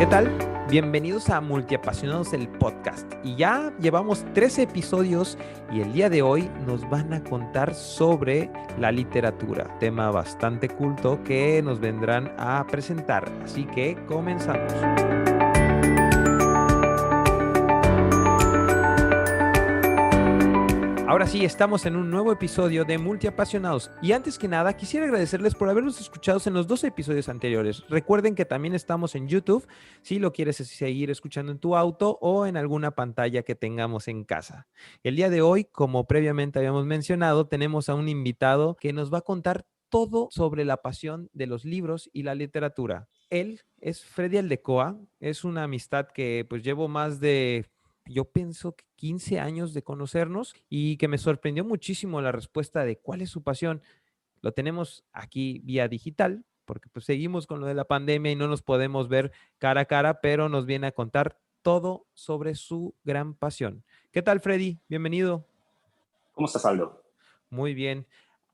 ¿Qué tal? Bienvenidos a Multiapasionados, el podcast. Y ya llevamos 13 episodios y el día de hoy nos van a contar sobre la literatura, tema bastante culto que nos vendrán a presentar. Así que comenzamos. Ahora sí, estamos en un nuevo episodio de Multiapasionados y antes que nada quisiera agradecerles por habernos escuchado en los 2 episodios anteriores. Recuerden que también estamos en YouTube si lo quieres seguir escuchando en tu auto o en alguna pantalla que tengamos en casa. El día de hoy, como previamente habíamos mencionado, tenemos a un invitado que nos va a contar todo sobre la pasión de los libros y la literatura. Él es Freddy Aldecoa, es una amistad que pues llevo más de... Yo pienso que 15 años de conocernos y que me sorprendió muchísimo la respuesta de cuál es su pasión. Lo tenemos aquí vía digital, porque pues seguimos con lo de la pandemia y no nos podemos ver cara a cara, pero nos viene a contar todo sobre su gran pasión. ¿Qué tal, Freddy? Bienvenido. ¿Cómo estás, Aldo? Muy bien.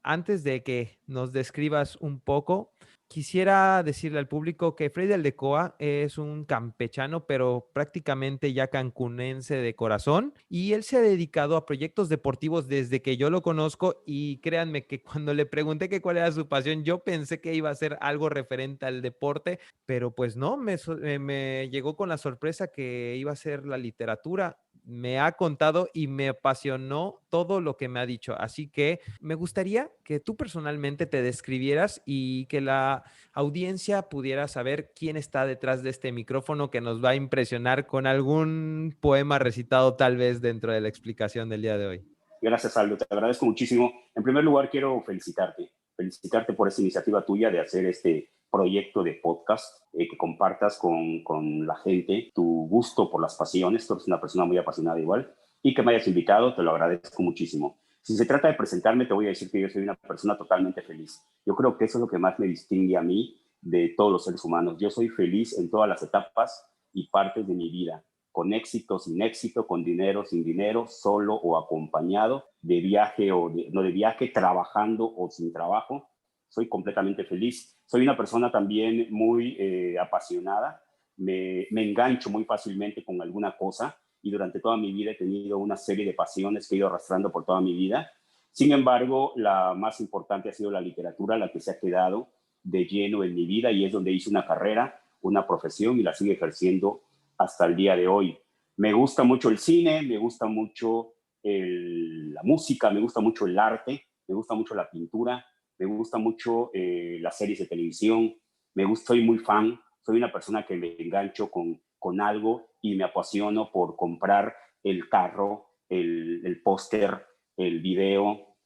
Antes de que nos describas un poco, quisiera decirle al público que Freddy Aldecoa es un campechano, pero prácticamente ya cancunense de corazón, y él se ha dedicado a proyectos deportivos desde que yo lo conozco, y créanme que cuando le pregunté que cuál era su pasión, yo pensé que iba a ser algo referente al deporte, pero pues no, me llegó con la sorpresa que iba a ser la literatura. Me ha contado y me apasionó todo lo que me ha dicho. Así que me gustaría que tú personalmente te describieras y que la audiencia pudiera saber quién está detrás de este micrófono que nos va a impresionar con algún poema recitado tal vez dentro de la explicación del día de hoy. Gracias, Aldo. Te agradezco muchísimo. En primer lugar, quiero felicitarte por esa iniciativa tuya de hacer este proyecto de podcast, que compartas con la gente tu gusto por las pasiones. Tú eres una persona muy apasionada igual. Y que me hayas invitado, te lo agradezco muchísimo. Si se trata de presentarme, te voy a decir que yo soy una persona totalmente feliz. Yo creo que eso es lo que más me distingue a mí de todos los seres humanos. Yo soy feliz en todas las etapas y partes de mi vida, con éxito, sin éxito, con dinero, sin dinero, solo o acompañado, de viaje o no de viaje, trabajando o sin trabajo. Soy completamente feliz. Soy una persona también muy apasionada. Me engancho muy fácilmente con alguna cosa y durante toda mi vida he tenido una serie de pasiones que he ido arrastrando por toda mi vida. Sin embargo, la más importante ha sido la literatura, la que se ha quedado de lleno en mi vida y es donde hice una carrera, una profesión y la sigo ejerciendo hasta el día de hoy. Me gusta mucho el cine, me gusta mucho la música, me gusta mucho el arte, me gusta mucho la pintura, me gusta mucho las series de televisión, soy muy fan, soy una persona que me engancho con algo y me apasiono por comprar el carro, el póster, el video,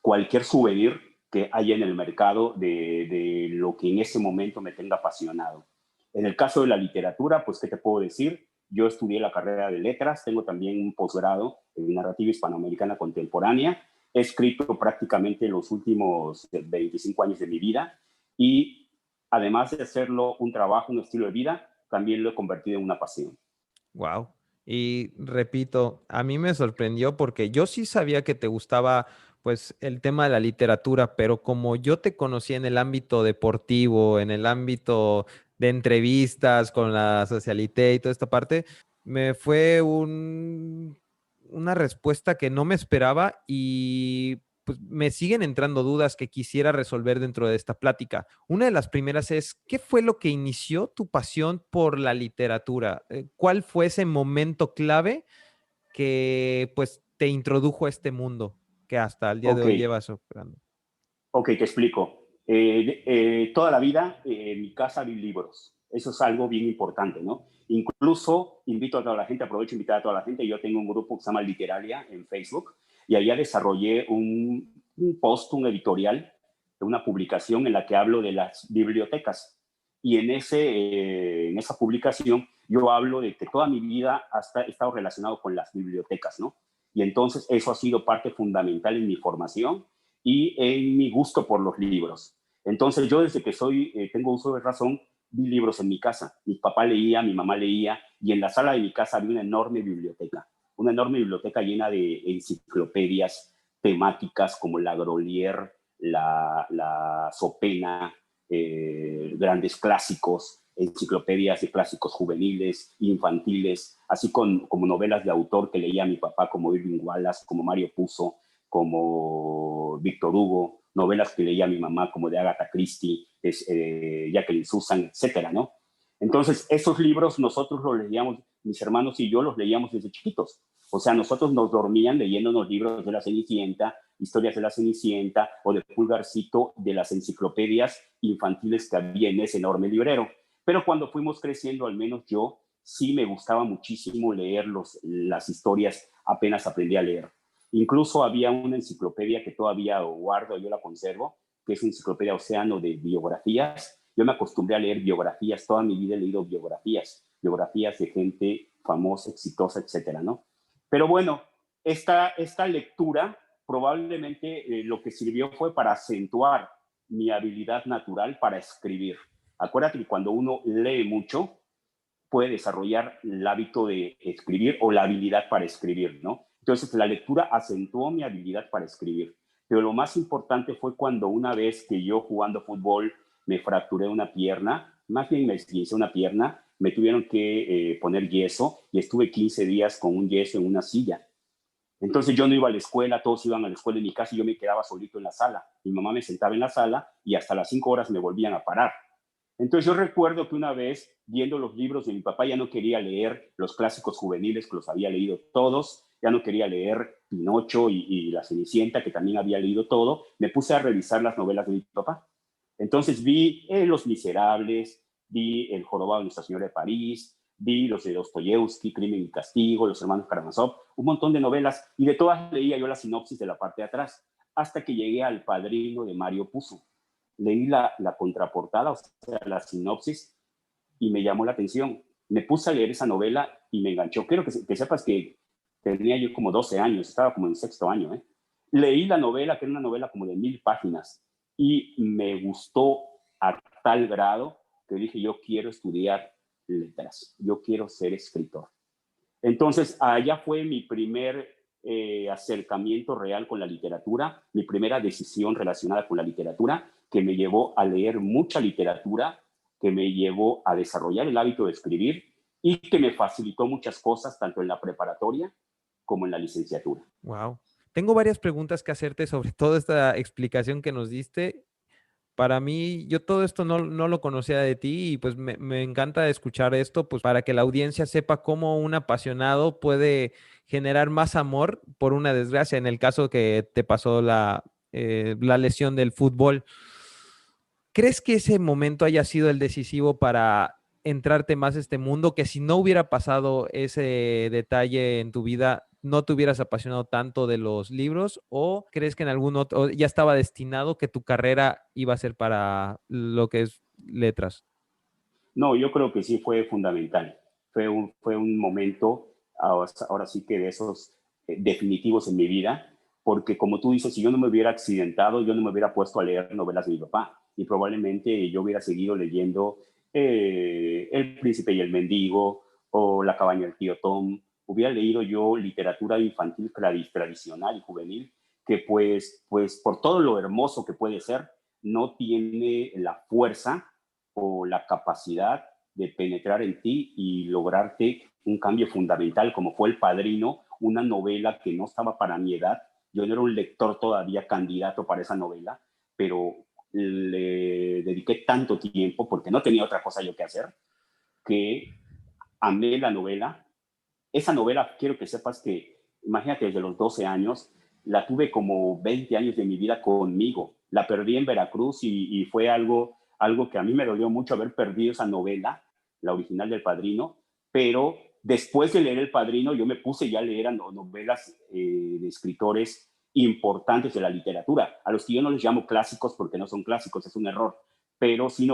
cualquier souvenir que haya en el mercado de lo que en ese momento me tenga apasionado. En el caso de la literatura, pues, ¿qué te puedo decir? Yo estudié la carrera de letras, tengo también un posgrado en narrativa hispanoamericana contemporánea, he escrito prácticamente los últimos 25 años de mi vida y además de hacerlo un trabajo, un estilo de vida, también lo he convertido en una pasión. Wow. Y repito, a mí me sorprendió porque yo sí sabía que te gustaba pues el tema de la literatura, pero como yo te conocí en el ámbito deportivo, en el ámbito de entrevistas con la Socialité y toda esta parte, me fue una respuesta que no me esperaba y pues me siguen entrando dudas que quisiera resolver dentro de esta plática. Una de las primeras es, ¿qué fue lo que inició tu pasión por la literatura? ¿Cuál fue ese momento clave que pues te introdujo a este mundo que hasta el día de Ok, hoy llevas operando? ok, te explico. Toda la vida en mi casa vi libros. Eso es algo bien importante, ¿no? Incluso invito a toda la gente, aprovecho de invitar a toda la gente. Yo tengo un grupo que se llama Literalia en Facebook y allá desarrollé un post, un editorial, una publicación en la que hablo de las bibliotecas. Y en esa publicación yo hablo de que toda mi vida he estado relacionado con las bibliotecas, ¿no? Y entonces eso ha sido parte fundamental en mi formación y en mi gusto por los libros. Entonces yo desde que tengo uso de razón, vi libros en mi casa. Mi papá leía, mi mamá leía y en la sala de mi casa había una enorme biblioteca llena de enciclopedias temáticas como la Grolier, la Sopena, grandes clásicos, enciclopedias de clásicos juveniles, infantiles, así como novelas de autor que leía mi papá, como Irving Wallace, como Mario Puzo, como Víctor Hugo, novelas que leía mi mamá, como de Agatha Christie, Jacqueline Susan, etcétera, ¿no? Entonces, esos libros nosotros los leíamos, mis hermanos y yo los leíamos desde chiquitos. O sea, nosotros nos dormían leyéndonos libros de la Cenicienta, historias de la Cenicienta o de Pulgarcito, de las enciclopedias infantiles que había en ese enorme librero. Pero cuando fuimos creciendo, al menos yo, sí me gustaba muchísimo leer las historias, apenas aprendí a leer. Incluso había una enciclopedia que todavía guardo, yo la conservo, que es una enciclopedia Océano de biografías. Yo me acostumbré a leer biografías, toda mi vida he leído biografías de gente famosa, exitosa, etcétera, ¿no? Pero bueno, esta lectura probablemente lo que sirvió fue para acentuar mi habilidad natural para escribir. Acuérdate que cuando uno lee mucho, puede desarrollar el hábito de escribir o la habilidad para escribir, ¿no? Entonces, la lectura acentuó mi habilidad para escribir. Pero lo más importante fue cuando una vez que yo jugando fútbol me fracturé una pierna, más bien me esguincé una pierna, me tuvieron que poner yeso y estuve 15 días con un yeso en una silla. Entonces yo no iba a la escuela, todos iban a la escuela en mi casa y yo me quedaba solito en la sala. Mi mamá me sentaba en la sala y hasta las 5 horas me volvían a parar. Entonces yo recuerdo que una vez, viendo los libros de mi papá, ya no quería leer los clásicos juveniles, que los había leído todos, ya no quería leer Pinocho y La Cenicienta, que también había leído todo, me puse a revisar las novelas de mi papá. Entonces vi Los Miserables, vi El Jorobado de Nuestra Señora de París, vi los de Dostoyevsky, Crimen y Castigo, Los Hermanos Karamazov, un montón de novelas, y de todas leía yo la sinopsis de la parte de atrás, hasta que llegué al Padrino de Mario Puzo. Leí la contraportada, o sea, la sinopsis, y me llamó la atención. Me puse a leer esa novela y me enganchó. Quiero que sepas que tenía yo como 12 años, estaba como en sexto año. Leí la novela, que era una novela como de 1000 páginas, y me gustó a tal grado que dije, yo quiero estudiar letras, yo quiero ser escritor. Entonces, allá fue mi primer acercamiento real con la literatura, mi primera decisión relacionada con la literatura, que me llevó a leer mucha literatura, que me llevó a desarrollar el hábito de escribir y que me facilitó muchas cosas, tanto en la preparatoria como en la licenciatura. Wow. Tengo varias preguntas que hacerte sobre toda esta explicación que nos diste. Para mí, yo todo esto no lo conocía de ti y pues me encanta escuchar esto, pues para que la audiencia sepa cómo un apasionado puede generar más amor por una desgracia, en el caso que te pasó la lesión del fútbol. ¿Crees que ese momento haya sido el decisivo para entrarte más a este mundo? Que si no hubiera pasado ese detalle en tu vida, ¿no te hubieras apasionado tanto de los libros? ¿O crees que en algún otro, ya estaba destinado que tu carrera iba a ser para lo que es letras? No, yo creo que sí fue fundamental. Fue un momento, ahora sí que de esos definitivos en mi vida, porque como tú dices, si yo no me hubiera accidentado, yo no me hubiera puesto a leer novelas de mi papá y probablemente yo hubiera seguido leyendo El Príncipe y el Mendigo o La Cabaña del Tío Tom. Hubiera leído yo literatura infantil tradicional y juvenil que pues por todo lo hermoso que puede ser, no tiene la fuerza o la capacidad de penetrar en ti y lograrte un cambio fundamental, como fue El Padrino, una novela que no estaba para mi edad. Yo no era un lector todavía candidato para esa novela, pero le dediqué tanto tiempo, porque no tenía otra cosa yo que hacer, que amé la novela. Esa novela, quiero que sepas que, imagínate, desde los 12 años, la tuve como 20 años de mi vida conmigo. La perdí en Veracruz y fue algo que a mí me dolió mucho haber perdido esa novela, la original del Padrino, pero después de leer El Padrino yo me puse ya a leer novelas de escritores importantes de la literatura, a los que yo no les llamo clásicos porque no son clásicos, es un error, pero sí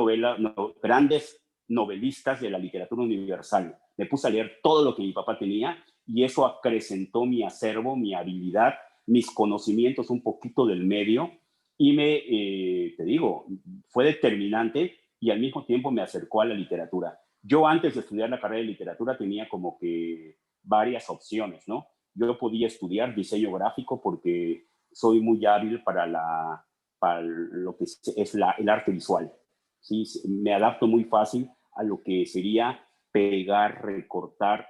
grandes novelistas de la literatura universal. Me puse a leer todo lo que mi papá tenía y eso acrecentó mi acervo, mi habilidad, mis conocimientos un poquito del medio y te digo, fue determinante y al mismo tiempo me acercó a la literatura. Yo antes de estudiar la carrera de literatura tenía como que varias opciones, ¿no? Yo podía estudiar diseño gráfico porque soy muy hábil para lo que es el arte visual. ¿Sí? Me adapto muy fácil a lo que sería pegar, recortar,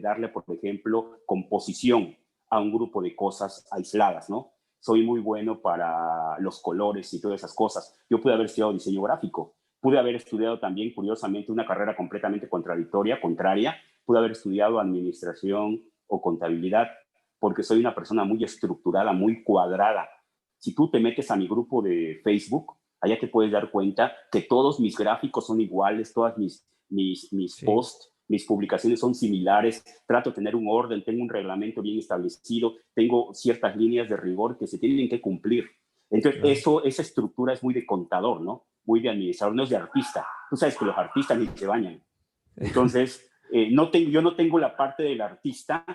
darle, por ejemplo, composición a un grupo de cosas aisladas, ¿no? Soy muy bueno para los colores y todas esas cosas. Yo pude haber estudiado diseño gráfico, pude haber estudiado también, curiosamente, una carrera completamente contraria, pude haber estudiado administración o contabilidad, porque soy una persona muy estructurada, muy cuadrada. Si tú te metes a mi grupo de Facebook, allá te puedes dar cuenta que todos mis gráficos son iguales, todas mis Sí. posts, mis publicaciones son similares, trato de tener un orden, tengo un reglamento bien establecido, tengo ciertas líneas de rigor que se tienen que cumplir. Entonces, Claro. esa estructura es muy de contador, ¿no? Muy de administrador, no es de artista. Tú sabes que los artistas ni se bañan. Entonces, yo no tengo la parte del artista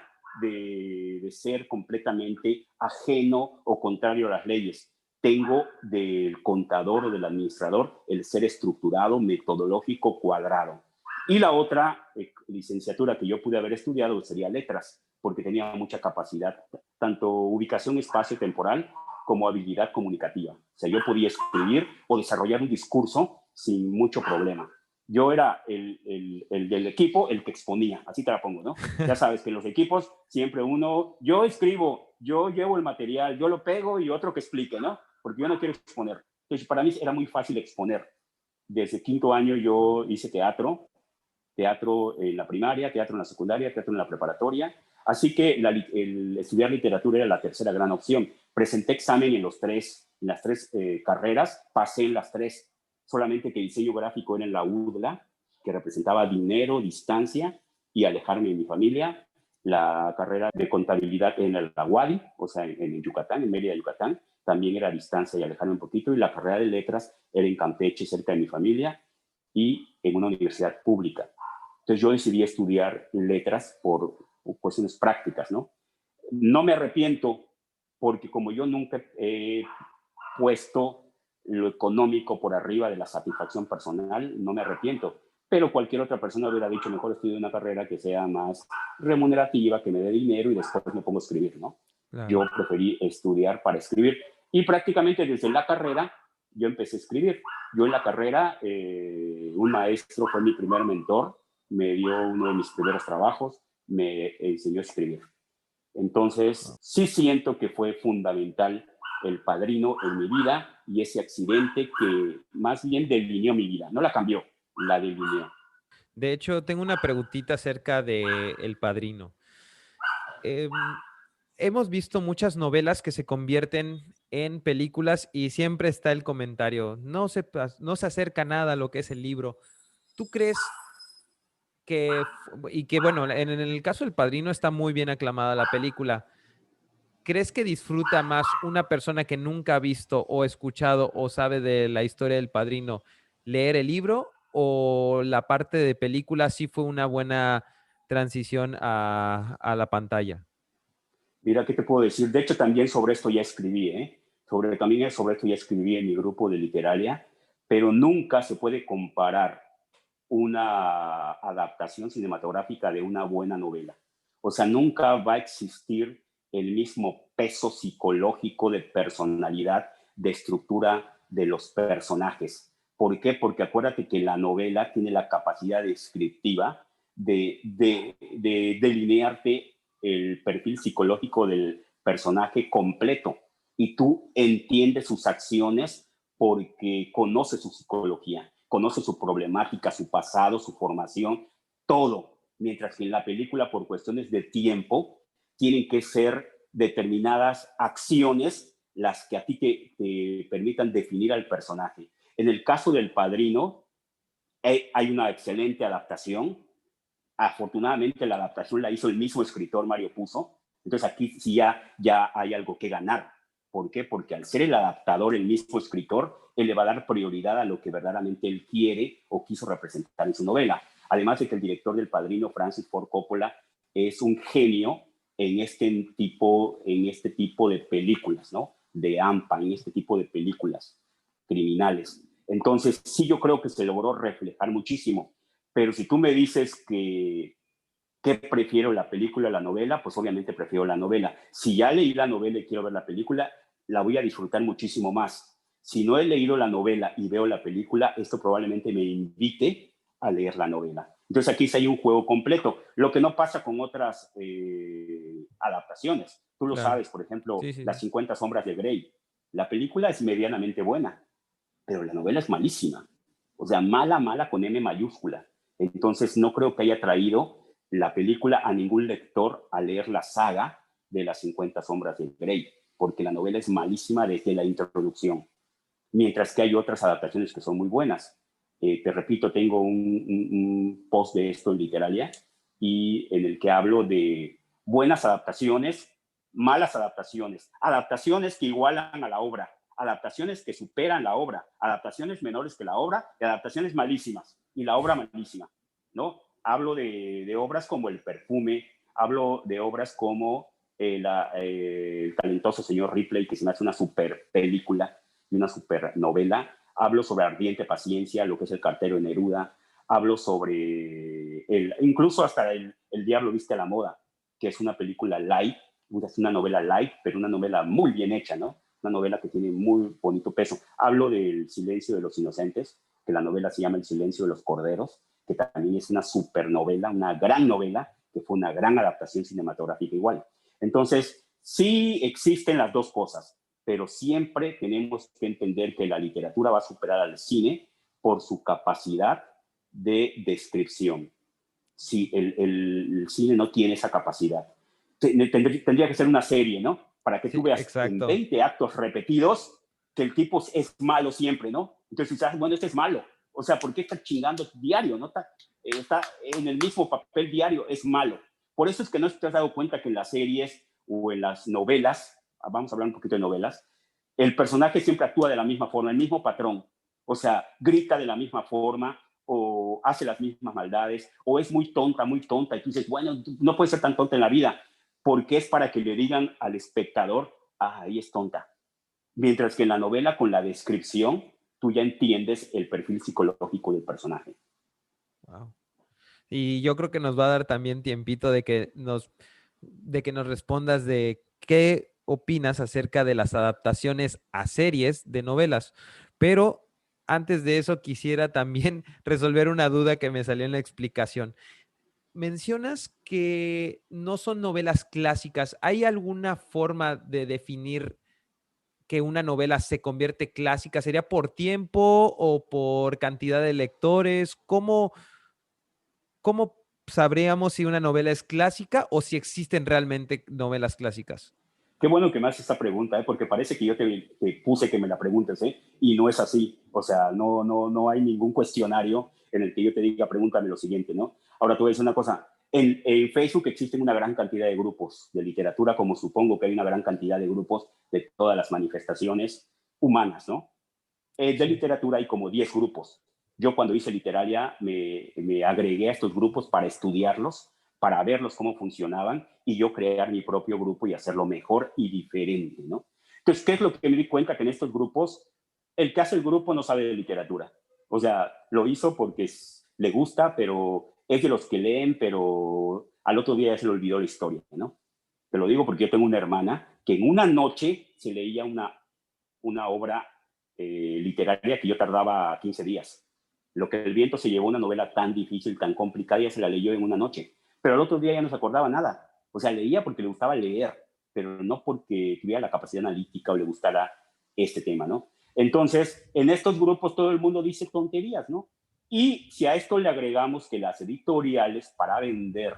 de ser completamente ajeno o contrario a las leyes. Tengo del contador o del administrador el ser estructurado, metodológico, cuadrado. Y la otra licenciatura que yo pude haber estudiado sería letras, porque tenía mucha capacidad, tanto ubicación espacio-temporal como habilidad comunicativa. O sea, yo podía escribir o desarrollar un discurso sin mucho problema. Yo era el del equipo, el que exponía, así te la pongo, ¿no? Ya sabes que en los equipos siempre yo escribo, yo llevo el material, yo lo pego y otro que explique, ¿no? Porque yo no quiero exponer. Entonces, para mí era muy fácil exponer. Desde quinto año yo hice teatro en la primaria, teatro en la secundaria, teatro en la preparatoria. Así que el estudiar literatura era la tercera gran opción. Presenté examen en las tres carreras, pasé en las tres, solamente que diseño gráfico era en la UDLA, que representaba dinero, distancia y alejarme de mi familia. La carrera de contabilidad en el UADY, o sea, en Yucatán, en Mérida, Yucatán, también era a distancia y alejarme un poquito. Y la carrera de letras era en Campeche, cerca de mi familia, y en una universidad pública. Entonces yo decidí estudiar letras por cuestiones prácticas, ¿no? No me arrepiento porque como yo nunca he puesto lo económico por arriba de la satisfacción personal, no me arrepiento. Pero cualquier otra persona hubiera dicho, mejor estudio una carrera que sea más remunerativa, que me dé dinero y después me pongo a escribir, ¿no? Claro. Yo preferí estudiar para escribir. Y prácticamente desde la carrera yo empecé a escribir. Yo en la carrera, un maestro fue mi primer mentor, me dio uno de mis primeros trabajos, me enseñó a escribir. Entonces, sí siento que fue fundamental El Padrino en mi vida y ese accidente que más bien delineó mi vida. No la cambió, la delineó. De hecho, tengo una preguntita acerca de El Padrino. Em, Hemos visto muchas novelas que se convierten en películas y siempre está el comentario, no se acerca nada a lo que es el libro. ¿Tú crees y que bueno, en el caso del Padrino está muy bien aclamada la película? ¿Crees que disfruta más una persona que nunca ha visto o escuchado o sabe de la historia del Padrino leer el libro, o la parte de película sí fue una buena transición a la pantalla? Mira, ¿qué te puedo decir? De hecho, también sobre esto ya escribí, ¿eh? También sobre esto ya escribí en mi grupo de literaria, pero nunca se puede comparar una adaptación cinematográfica de una buena novela. O sea, nunca va a existir el mismo peso psicológico de personalidad, de estructura de los personajes. ¿Por qué? Porque acuérdate que la novela tiene la capacidad descriptiva de delinearte el perfil psicológico del personaje completo y tú entiendes sus acciones porque conoces su psicología, conoces su problemática, su pasado, su formación, todo. Mientras que en la película, por cuestiones de tiempo, tienen que ser determinadas acciones las que a ti te permitan definir al personaje. En el caso del Padrino, hay una excelente adaptación. Afortunadamente la adaptación la hizo el mismo escritor Mario Puzo, entonces aquí sí ya hay algo que ganar. ¿Por qué? Porque al ser el adaptador, el mismo escritor, él le va a dar prioridad a lo que verdaderamente él quiere o quiso representar en su novela. Además de que el director del Padrino, Francis Ford Coppola, es un genio en este tipo de películas, ¿no? De AMPA, en este tipo de películas criminales. Entonces, sí, yo creo que se logró reflejar muchísimo. Pero si tú me dices que prefiero la película o la novela, pues obviamente prefiero la novela. Si ya leí la novela y quiero ver la película, la voy a disfrutar muchísimo más. Si no he leído la novela y veo la película, esto probablemente me invite a leer la novela. Entonces aquí sí hay un juego completo, lo que no pasa con otras adaptaciones. Tú lo Claro. sabes, por ejemplo, Sí, sí, Las sí. 50 sombras de Grey. La película es medianamente buena, pero la novela es malísima. O sea, mala, mala con M mayúscula. Entonces no creo que haya traído la película a ningún lector a leer la saga de Las 50 sombras de Grey, porque la novela es malísima desde la introducción, mientras que hay otras adaptaciones que son muy buenas. Te repito, tengo un post de esto en Literalia y en el que hablo de buenas adaptaciones, malas adaptaciones, adaptaciones que igualan a la obra, adaptaciones que superan la obra, adaptaciones menores que la obra y adaptaciones malísimas y la obra malísima, ¿no? Hablo de obras como El perfume, hablo de obras como el talentoso señor Ripley, que se me hace una super película y una super novela. Hablo sobre Ardiente Paciencia, lo que es El cartero de Neruda. Hablo sobre, incluso hasta el Diablo viste a la moda, que es una película light, es una novela light, pero una novela muy bien hecha, ¿no? Una novela que tiene muy bonito peso. Hablo del Silencio de los Inocentes, que la novela se llama El Silencio de los Corderos, que también es una supernovela, una gran novela, que fue una gran adaptación cinematográfica igual. Entonces, sí existen las dos cosas, pero siempre tenemos que entender que la literatura va a superar al cine por su capacidad de descripción. Si el cine no tiene esa capacidad, tendría que ser una serie, ¿no? Para que tú Sí, veas en exacto. 20 actos repetidos que el tipo es malo siempre, ¿no? Entonces dices, bueno, este es malo. O sea, ¿por qué está chingando diario? ¿No? Está en el mismo papel diario, es malo. Por eso es que no te has dado cuenta que en las series o en las novelas, vamos a hablar un poquito de novelas, el personaje siempre actúa de la misma forma, el mismo patrón. O sea, grita de la misma forma, o hace las mismas maldades, o es muy tonta, y tú dices, bueno, no puede ser tan tonta en la vida, porque es para que le digan al espectador, ah, ahí es tonta. Mientras que en la novela, con la descripción, tú ya entiendes el perfil psicológico del personaje. Wow. Y yo creo que nos va a dar también tiempito de que nos respondas de qué opinas acerca de las adaptaciones a series de novelas. Pero antes de eso quisiera también resolver una duda que me salió en la explicación. Mencionas que no son novelas clásicas. ¿Hay alguna forma de definir que una novela se convierte clásica? ¿Sería por tiempo o por cantidad de lectores? ¿Cómo sabríamos si una novela es clásica o si existen realmente novelas clásicas? Qué bueno que me haces esta pregunta, porque parece que yo te puse que me la preguntes, y no es así. O sea, no hay ningún cuestionario en el que yo te diga, pregúntame lo siguiente, ¿no? Ahora, te voy a decir una cosa. En Facebook existen una gran cantidad de grupos de literatura, como supongo que hay una gran cantidad de grupos de todas las manifestaciones humanas, ¿no? De Sí. literatura hay como 10 grupos. Yo cuando hice literaria me agregué a estos grupos para estudiarlos, para verlos cómo funcionaban y yo crear mi propio grupo y hacerlo mejor y diferente, ¿no? Entonces, ¿qué es lo que me di cuenta? Que en estos grupos, el que hace el grupo no sabe de literatura. O sea, lo hizo porque le gusta, pero es de los que leen, pero al otro día ya se le olvidó la historia, ¿no? Te lo digo porque yo tengo una hermana que en una noche se leía una obra literaria que yo tardaba 15 días. Lo que el viento se llevó, una novela tan difícil, tan complicada, ya se la leyó en una noche. Pero el otro día ya no se acordaba nada. O sea, leía porque le gustaba leer, pero no porque tuviera la capacidad analítica o le gustara este tema, ¿no? Entonces, en estos grupos todo el mundo dice tonterías, ¿no? Y si a esto le agregamos que las editoriales para vender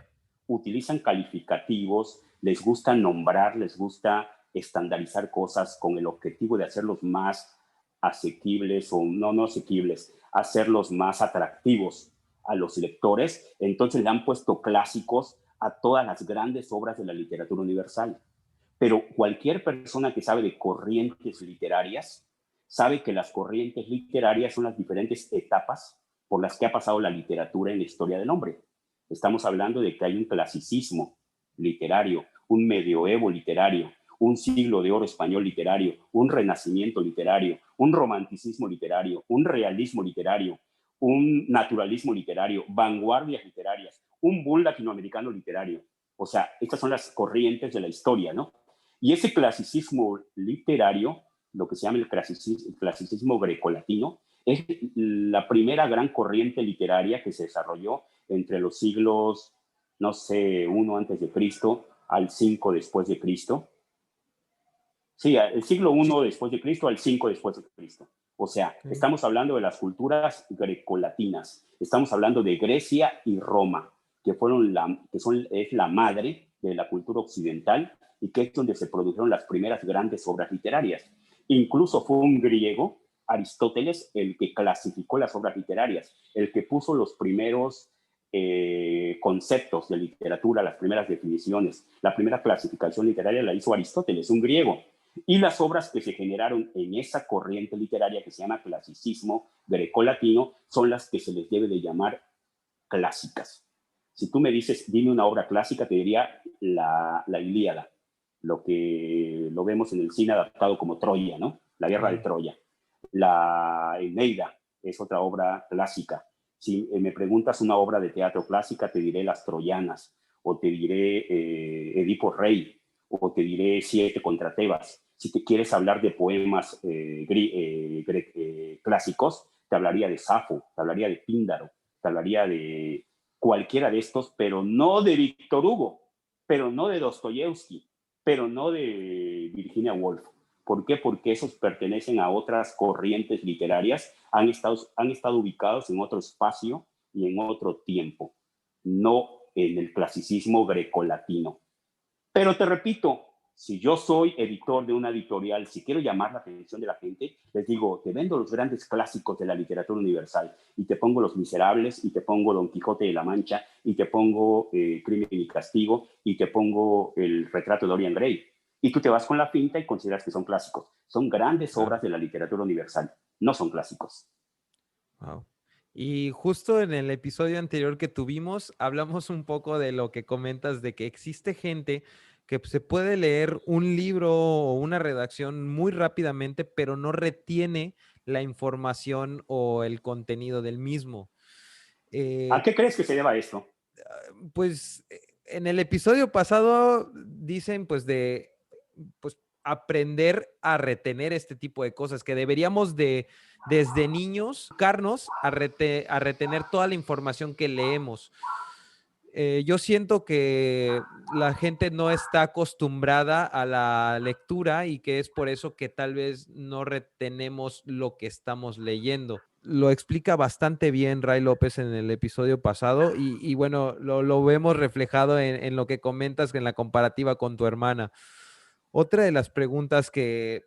utilizan calificativos, les gusta nombrar, les gusta estandarizar cosas con el objetivo de hacerlos más asequibles o no asequibles, hacerlos más atractivos a los lectores, entonces le han puesto clásicos a todas las grandes obras de la literatura universal. Pero cualquier persona que sabe de corrientes literarias sabe que las corrientes literarias son las diferentes etapas por las que ha pasado la literatura en la historia del hombre. Estamos hablando de que hay un clasicismo literario, un medioevo literario, un siglo de oro español literario, un renacimiento literario, un romanticismo literario, un realismo literario, un naturalismo literario, vanguardias literarias, un boom latinoamericano literario. O sea, estas son las corrientes de la historia, ¿no? Y ese clasicismo literario lo que se llama el clasicismo grecolatino, es la primera gran corriente literaria que se desarrolló entre los siglos, no sé, 1 antes de Cristo al 5 después de Cristo. Sí, el siglo 1 después de Cristo al 5 después de Cristo. O sea, Sí. estamos hablando de las culturas grecolatinas. Estamos hablando de Grecia y Roma, es la madre de la cultura occidental y que es donde se produjeron las primeras grandes obras literarias. Incluso fue un griego, Aristóteles, el que clasificó las obras literarias, el que puso los primeros conceptos de literatura, las primeras definiciones. La primera clasificación literaria la hizo Aristóteles, un griego. Y las obras que se generaron en esa corriente literaria que se llama clasicismo grecolatino son las que se les debe de llamar clásicas. Si tú me dices, dime una obra clásica, te diría la Ilíada, lo que lo vemos en el cine adaptado como Troya, ¿no? La guerra de Troya. La Eneida es otra obra clásica. Si me preguntas una obra de teatro clásica, te diré Las Troyanas, o te diré Edipo Rey, o te diré Siete contra Tebas. Si te quieres hablar de poemas clásicos, te hablaría de Safo, te hablaría de Píndaro, te hablaría de cualquiera de estos, pero no de Víctor Hugo, pero no de Dostoyevsky, pero no de Virginia Woolf. ¿Por qué? Porque esos pertenecen a otras corrientes literarias, han estado ubicados en otro espacio y en otro tiempo, no en el clasicismo grecolatino. Pero te repito, si yo soy editor de una editorial, si quiero llamar la atención de la gente, les digo, te vendo los grandes clásicos de la literatura universal y te pongo Los Miserables y te pongo Don Quijote de la Mancha y te pongo Crimen y Castigo y te pongo El Retrato de Dorian Gray. Y tú te vas con la finta y consideras que son clásicos. Son grandes obras de la literatura universal, no son clásicos. Wow. Y justo en el episodio anterior que tuvimos, hablamos un poco de lo que comentas, de que existe gente que se puede leer un libro o una redacción muy rápidamente, pero no retiene la información o el contenido del mismo. ¿A qué crees que se deba esto? Pues en el episodio pasado dicen pues aprender a retener este tipo de cosas, que deberíamos de desde niños educarnos a retener toda la información que leemos. Yo siento que la gente no está acostumbrada a la lectura y que es por eso que tal vez no retenemos lo que estamos leyendo. Lo explica bastante bien Ray López en el episodio pasado y bueno, lo vemos reflejado en lo que comentas en la comparativa con tu hermana. Otra de las preguntas que...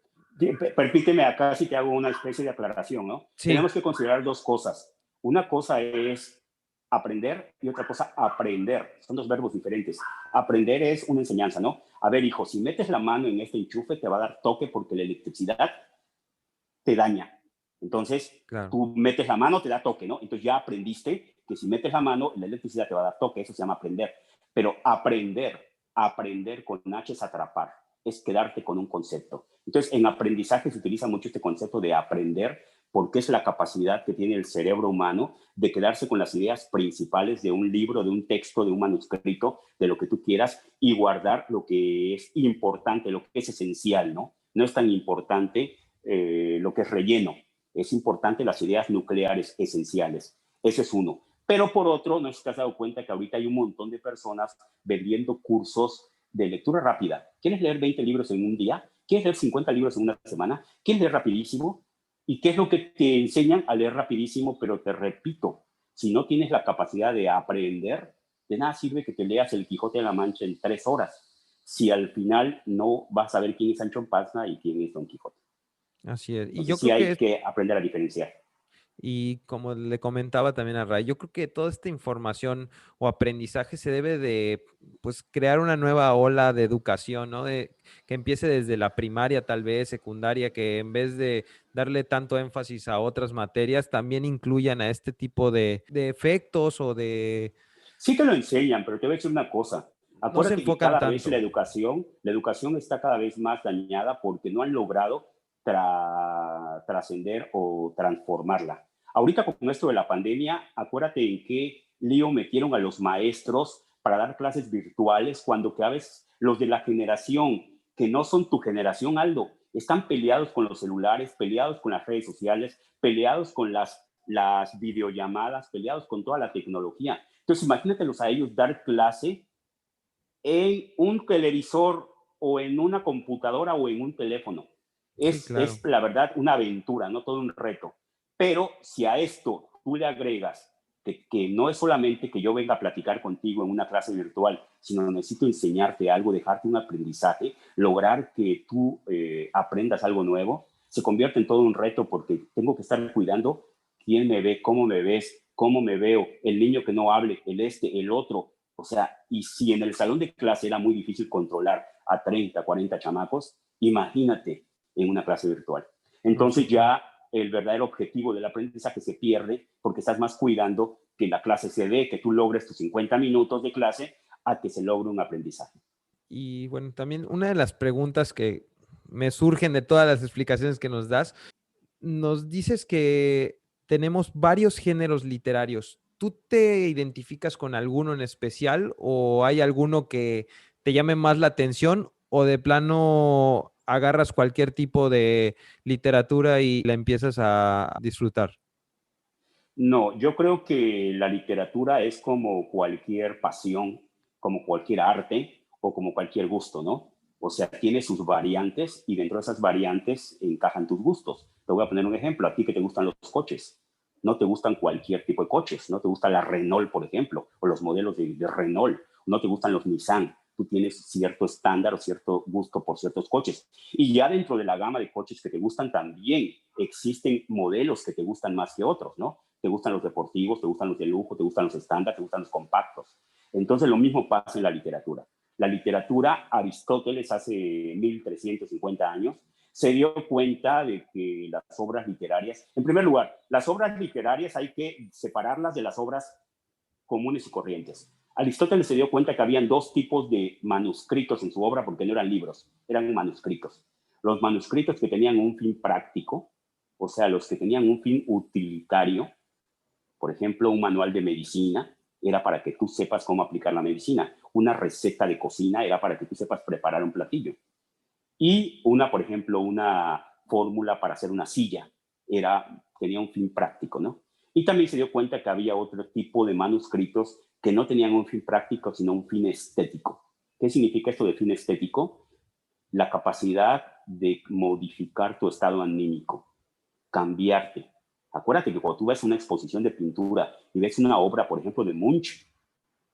Permíteme acá si te hago una especie de aclaración, ¿no? Sí, Tenemos que considerar dos cosas. Una cosa es aprender y otra cosa aprender. Son dos verbos diferentes. Aprender es una enseñanza, ¿no? A ver, hijo, si metes la mano en este enchufe te va a dar toque porque la electricidad te daña. Entonces, claro. tú metes la mano, te da toque, ¿no? Entonces ya aprendiste que si metes la mano, la electricidad te va a dar toque. Eso se llama aprender. Pero aprender con H es atrapar, es quedarte con un concepto. Entonces, en aprendizaje se utiliza mucho este concepto de aprender porque es la capacidad que tiene el cerebro humano de quedarse con las ideas principales de un libro, de un texto, de un manuscrito, de lo que tú quieras y guardar lo que es importante, lo que es esencial, ¿no? No es tan importante lo que es relleno, es importante las ideas nucleares esenciales. Ese es uno. Pero por otro, no sé si te has dado cuenta que ahorita hay un montón de personas vendiendo cursos de lectura rápida. ¿Quieres leer 20 libros en un día? ¿Quieres leer 50 libros en una semana? ¿Quieres leer rapidísimo? ¿Y qué es lo que te enseñan a leer rapidísimo? Pero te repito, si no tienes la capacidad de aprender, de nada sirve que te leas El Quijote de la Mancha en 3 horas, si al final no vas a ver quién es Sancho Panza y quién es Don Quijote. Así es. Y Entonces yo sí creo hay que que aprender a diferenciar. Y como le comentaba también a Ray, yo creo que toda esta información o aprendizaje se debe de, pues, crear una nueva ola de educación, ¿no? Que empiece desde la primaria, tal vez, secundaria, que en vez de darle tanto énfasis a otras materias, también incluyan a este tipo de efectos o de... Sí te lo enseñan, pero te voy a decir una cosa. No se Acuérdate que enfocan cada vez tanto. la educación está cada vez más dañada porque no han logrado trascender o transformarla. Ahorita con esto de la pandemia, acuérdate en qué lío metieron a los maestros para dar clases virtuales cuando que a veces los de la generación que no son tu generación, Aldo, están peleados con los celulares, peleados con las redes sociales, peleados con las videollamadas, peleados con toda la tecnología. Entonces, imagínatelos a ellos dar clase en un televisor o en una computadora o en un teléfono. Sí, claro. Es la verdad una aventura, no todo un reto. Pero si a esto tú le agregas que no es solamente que yo venga a platicar contigo en una clase virtual, sino necesito enseñarte algo, dejarte un aprendizaje, lograr que tú aprendas algo nuevo, se convierte en todo un reto porque tengo que estar cuidando quién me ve, cómo me ves, cómo me veo, el niño que no hable, el otro. O sea, y si en el salón de clase era muy difícil controlar a 30, 40 chamacos, imagínate en una clase virtual. No, sí, Entonces claro. ya el verdadero objetivo del aprendizaje se pierde porque estás más cuidando que la clase se dé, que tú logres tus 50 minutos de clase a que se logre un aprendizaje. Y bueno, también una de las preguntas que me surgen de todas las explicaciones que nos das, nos dices que tenemos varios géneros literarios. ¿Tú te identificas con alguno en especial o hay alguno que te llame más la atención o de plano agarras cualquier tipo de literatura y la empiezas a disfrutar? No, yo creo que la literatura es como cualquier pasión, como cualquier arte o como cualquier gusto, ¿no? O sea, tiene sus variantes y dentro de esas variantes encajan tus gustos. Te voy a poner un ejemplo. A ti que te gustan los coches, no te gustan cualquier tipo de coches, no te gusta la Renault, por ejemplo, o los modelos de Renault, no te gustan los Nissan. Tú tienes cierto estándar o cierto gusto por ciertos coches. Y ya dentro de la gama de coches que te gustan también existen modelos que te gustan más que otros, ¿no? Te gustan los deportivos, te gustan los de lujo, te gustan los estándar, te gustan los compactos. Entonces lo mismo pasa en la literatura. La literatura, Aristóteles hace 1350 años, se dio cuenta de que las obras literarias, en primer lugar, las obras literarias hay que separarlas de las obras comunes y corrientes. Aristóteles se dio cuenta que habían dos tipos de manuscritos en su obra porque no eran libros, eran manuscritos. Los manuscritos que tenían un fin práctico, o sea, los que tenían un fin utilitario, por ejemplo, un manual de medicina era para que tú sepas cómo aplicar la medicina. Una receta de cocina era para que tú sepas preparar un platillo. Y por ejemplo, una fórmula para hacer una silla tenía un fin práctico, ¿no? Y también se dio cuenta que había otro tipo de manuscritos que no tenían un fin práctico, sino un fin estético. ¿Qué significa esto de fin estético? La capacidad de modificar tu estado anímico, cambiarte. Acuérdate que cuando tú ves una exposición de pintura y ves una obra, por ejemplo, de Munch,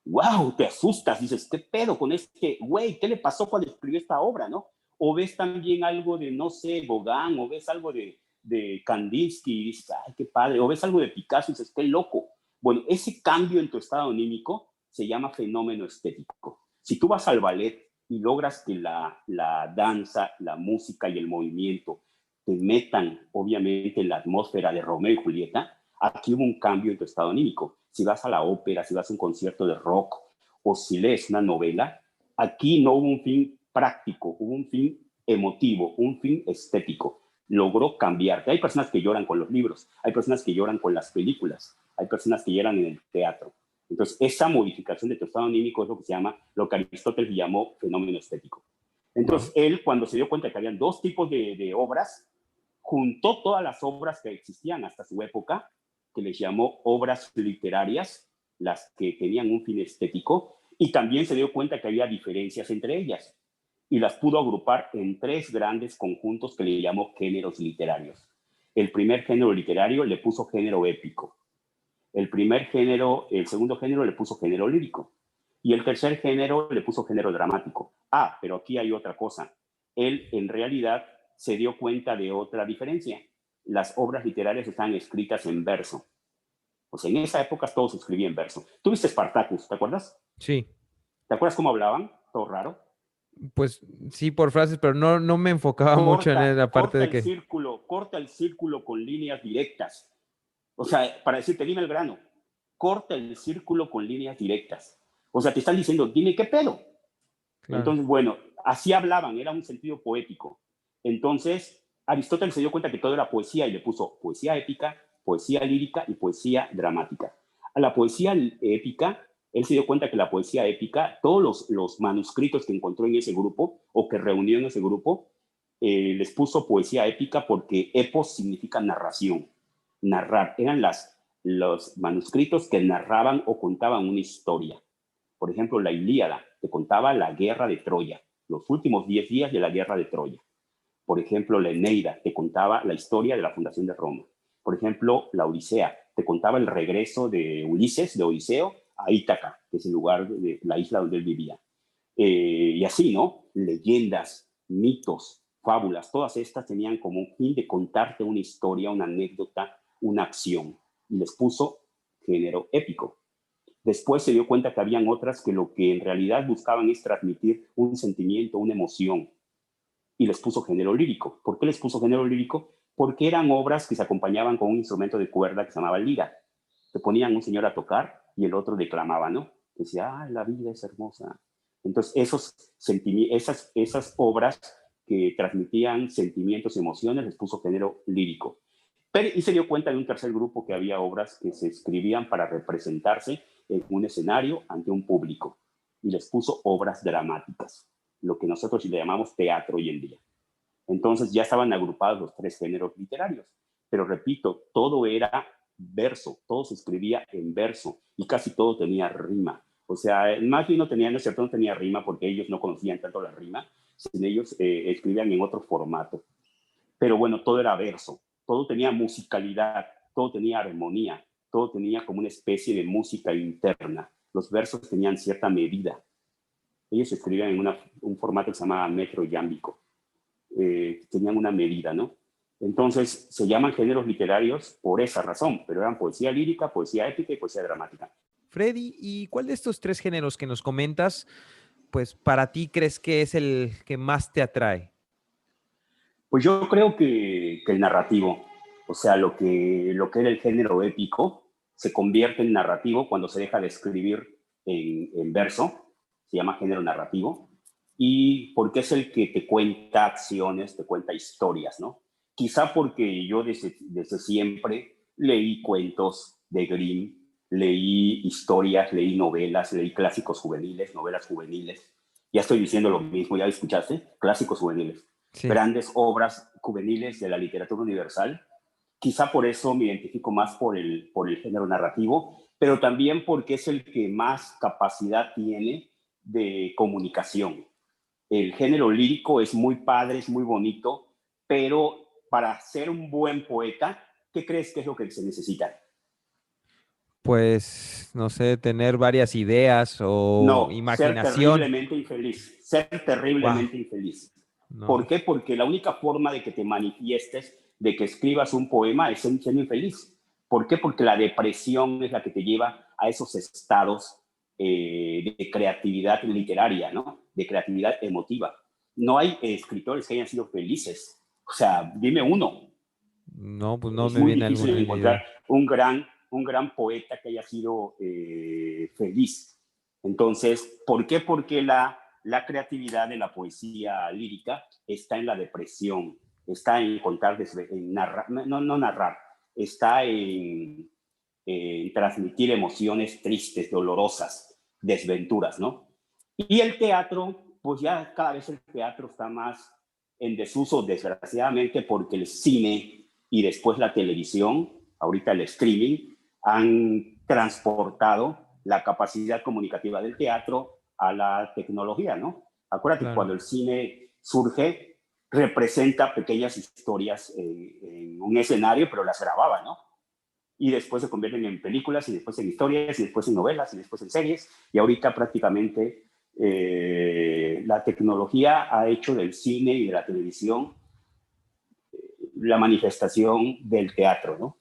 wow, te asustas, dices, ¿qué pedo con este güey? ¿Qué le pasó cuando escribió esta obra, no? O ves también algo de, no sé, Gauguin, o ves algo de Kandinsky y dices, ay, qué padre, o ves algo de Picasso y dices, qué loco. Bueno, ese cambio en tu estado anímico se llama fenómeno estético. Si tú vas al ballet y logras que la danza, la música y el movimiento te metan, obviamente, en la atmósfera de Romeo y Julieta, aquí hubo un cambio en tu estado anímico. Si vas a la ópera, si vas a un concierto de rock o si lees una novela, aquí no hubo un fin práctico, hubo un fin emotivo, un fin estético. Logró cambiarte. Hay personas que lloran con los libros, hay personas que lloran con las películas, hay personas que lloran en el teatro. Entonces, esa modificación de tu estado anímico es lo que se llama, lo que Aristóteles llamó fenómeno estético. Entonces, Wow. él, cuando se dio cuenta que habían dos tipos de obras, juntó todas las obras que existían hasta su época, que les llamó obras literarias, las que tenían un fin estético, y también se dio cuenta que había diferencias entre ellas, y las pudo agrupar en tres grandes conjuntos que le llamó géneros literarios. El primer género literario le puso género épico, el segundo género le puso género lírico, y el tercer género le puso género dramático. Ah, pero aquí hay otra cosa. Él en realidad se dio cuenta de otra diferencia. Las obras literarias están escritas en verso. O sea, en esa época todo se escribía en verso. Tú viste Spartacus, ¿te acuerdas? Sí, ¿Te acuerdas cómo hablaban? Todo raro. pues sí, por frases, pero no me enfocaba mucho en la parte de que, Corta el círculo con líneas directas. O sea, para decirte, dime el grano, corta el círculo con líneas directas. O sea, te están diciendo, dime qué pedo. claro. Entonces, bueno, así hablaban, era un sentido poético. Entonces, Aristóteles se dio cuenta que todo era poesía y le puso poesía épica, poesía lírica y poesía dramática. A la poesía épica, él se dio cuenta que la poesía épica, todos los manuscritos que encontró en ese grupo o que reunió en ese grupo, les puso poesía épica porque epos significa narración, narrar. Eran los manuscritos que narraban o contaban una historia. Por ejemplo, la Ilíada te contaba la guerra de Troya, los últimos 10 días de la guerra de Troya. Por ejemplo, la Eneida te contaba la historia de la fundación de Roma. Por ejemplo, la Odisea te contaba el regreso de Ulises, de Odiseo, a Ítaca, que es el lugar de la isla donde él vivía. Y así, ¿no? Leyendas, mitos, fábulas, todas estas tenían como un fin de contarte una historia, una anécdota, una acción. Y les puso género épico. Después se dio cuenta que habían otras que lo que en realidad buscaban es transmitir un sentimiento, una emoción, y les puso género lírico. ¿Por qué les puso género lírico? Porque eran obras que se acompañaban con un instrumento de cuerda que se llamaba lira. Te ponían un señor a tocar y el otro declamaba, ¿no? Decía, ah, la vida es hermosa. Entonces, esas obras que transmitían sentimientos y emociones les puso género lírico. Y se dio cuenta de un tercer grupo que había obras que se escribían para representarse en un escenario ante un público y les puso obras dramáticas, lo que nosotros le llamamos teatro hoy en día. Entonces ya estaban agrupados los 3 géneros literarios, pero repito, todo era verso, todo se escribía en verso y casi todo tenía rima. O sea, más bien no tenía rima porque ellos no conocían tanto la rima, sino ellos escribían en otro formato. Pero bueno, todo era verso, todo tenía musicalidad, todo tenía armonía, todo tenía como una especie de música interna. Los versos tenían cierta medida. Ellos escribían en un formato que se llamaba metro yámbico. Tenían una medida, ¿no? Entonces se llaman géneros literarios por esa razón, pero eran poesía lírica, poesía épica y poesía dramática. Freddy, ¿y cuál de estos 3 géneros que nos comentas, pues para ti crees que es el que más te atrae? Pues yo creo que el narrativo, o sea, lo que era el género épico, se convierte en narrativo cuando se deja de escribir en verso, se llama género narrativo, y porque es el que te cuenta acciones, te cuenta historias, ¿no? Quizá porque yo desde siempre leí cuentos de Grimm, leí historias, leí novelas, leí clásicos juveniles, novelas juveniles. Ya estoy diciendo lo mismo, ¿ya escuchaste? Clásicos juveniles. Sí. Grandes obras juveniles de la literatura universal. Quizá por eso me identifico más por el género narrativo, pero también porque es el que más capacidad tiene de comunicación. El género lírico es muy padre, es muy bonito, pero para ser un buen poeta, ¿qué crees que es lo que se necesita? Pues, no sé, tener varias ideas o No, ser imaginación. terriblemente infeliz, ser Wow, terriblemente infeliz. ¿Por no. qué? Porque la única forma de que te manifiestes, de que escribas un poema, es siendo infeliz. ¿Por qué? Porque la depresión es la que te lleva a esos estados de creatividad literaria, ¿no? De creatividad emotiva. No hay escritores que hayan sido felices. O sea, dime uno. No, pues no Es me muy viene difícil alguna encontrar idea. un gran poeta que haya sido feliz. Entonces, ¿por qué? Porque la creatividad de la poesía lírica está en la depresión, está en contar, en narrar, no narrar, está en transmitir emociones tristes, dolorosas, desventuras, ¿no? Y el teatro, pues ya cada vez el teatro está más en desuso, desgraciadamente, porque el cine y después la televisión, ahorita el streaming, han transportado la capacidad comunicativa del teatro a la tecnología, ¿no? Acuérdate que Claro. cuando el cine surge, representa pequeñas historias en un escenario, pero las grababa, ¿no? Y después se convierten en películas, y después en historias, y después en novelas, y después en series, y ahorita prácticamente la tecnología ha hecho del cine y de la televisión la manifestación del teatro, ¿no?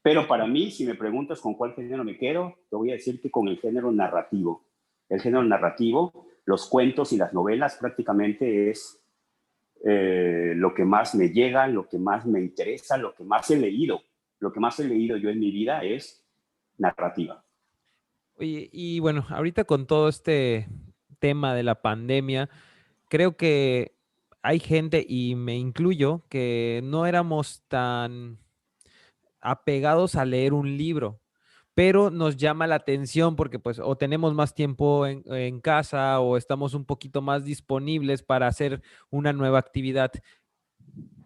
Pero para mí, si me preguntas con cuál género me quedo, te voy a decir que con el género narrativo. El género narrativo, los cuentos y las novelas prácticamente es lo que más me llega, lo que más me interesa, lo que más he leído. Lo que más he leído yo en mi vida es narrativa. Oye, y bueno, ahorita con todo este tema de la pandemia, creo que hay gente, y me incluyo, que no éramos tan apegados a leer un libro, pero nos llama la atención porque pues o tenemos más tiempo en casa o estamos un poquito más disponibles para hacer una nueva actividad.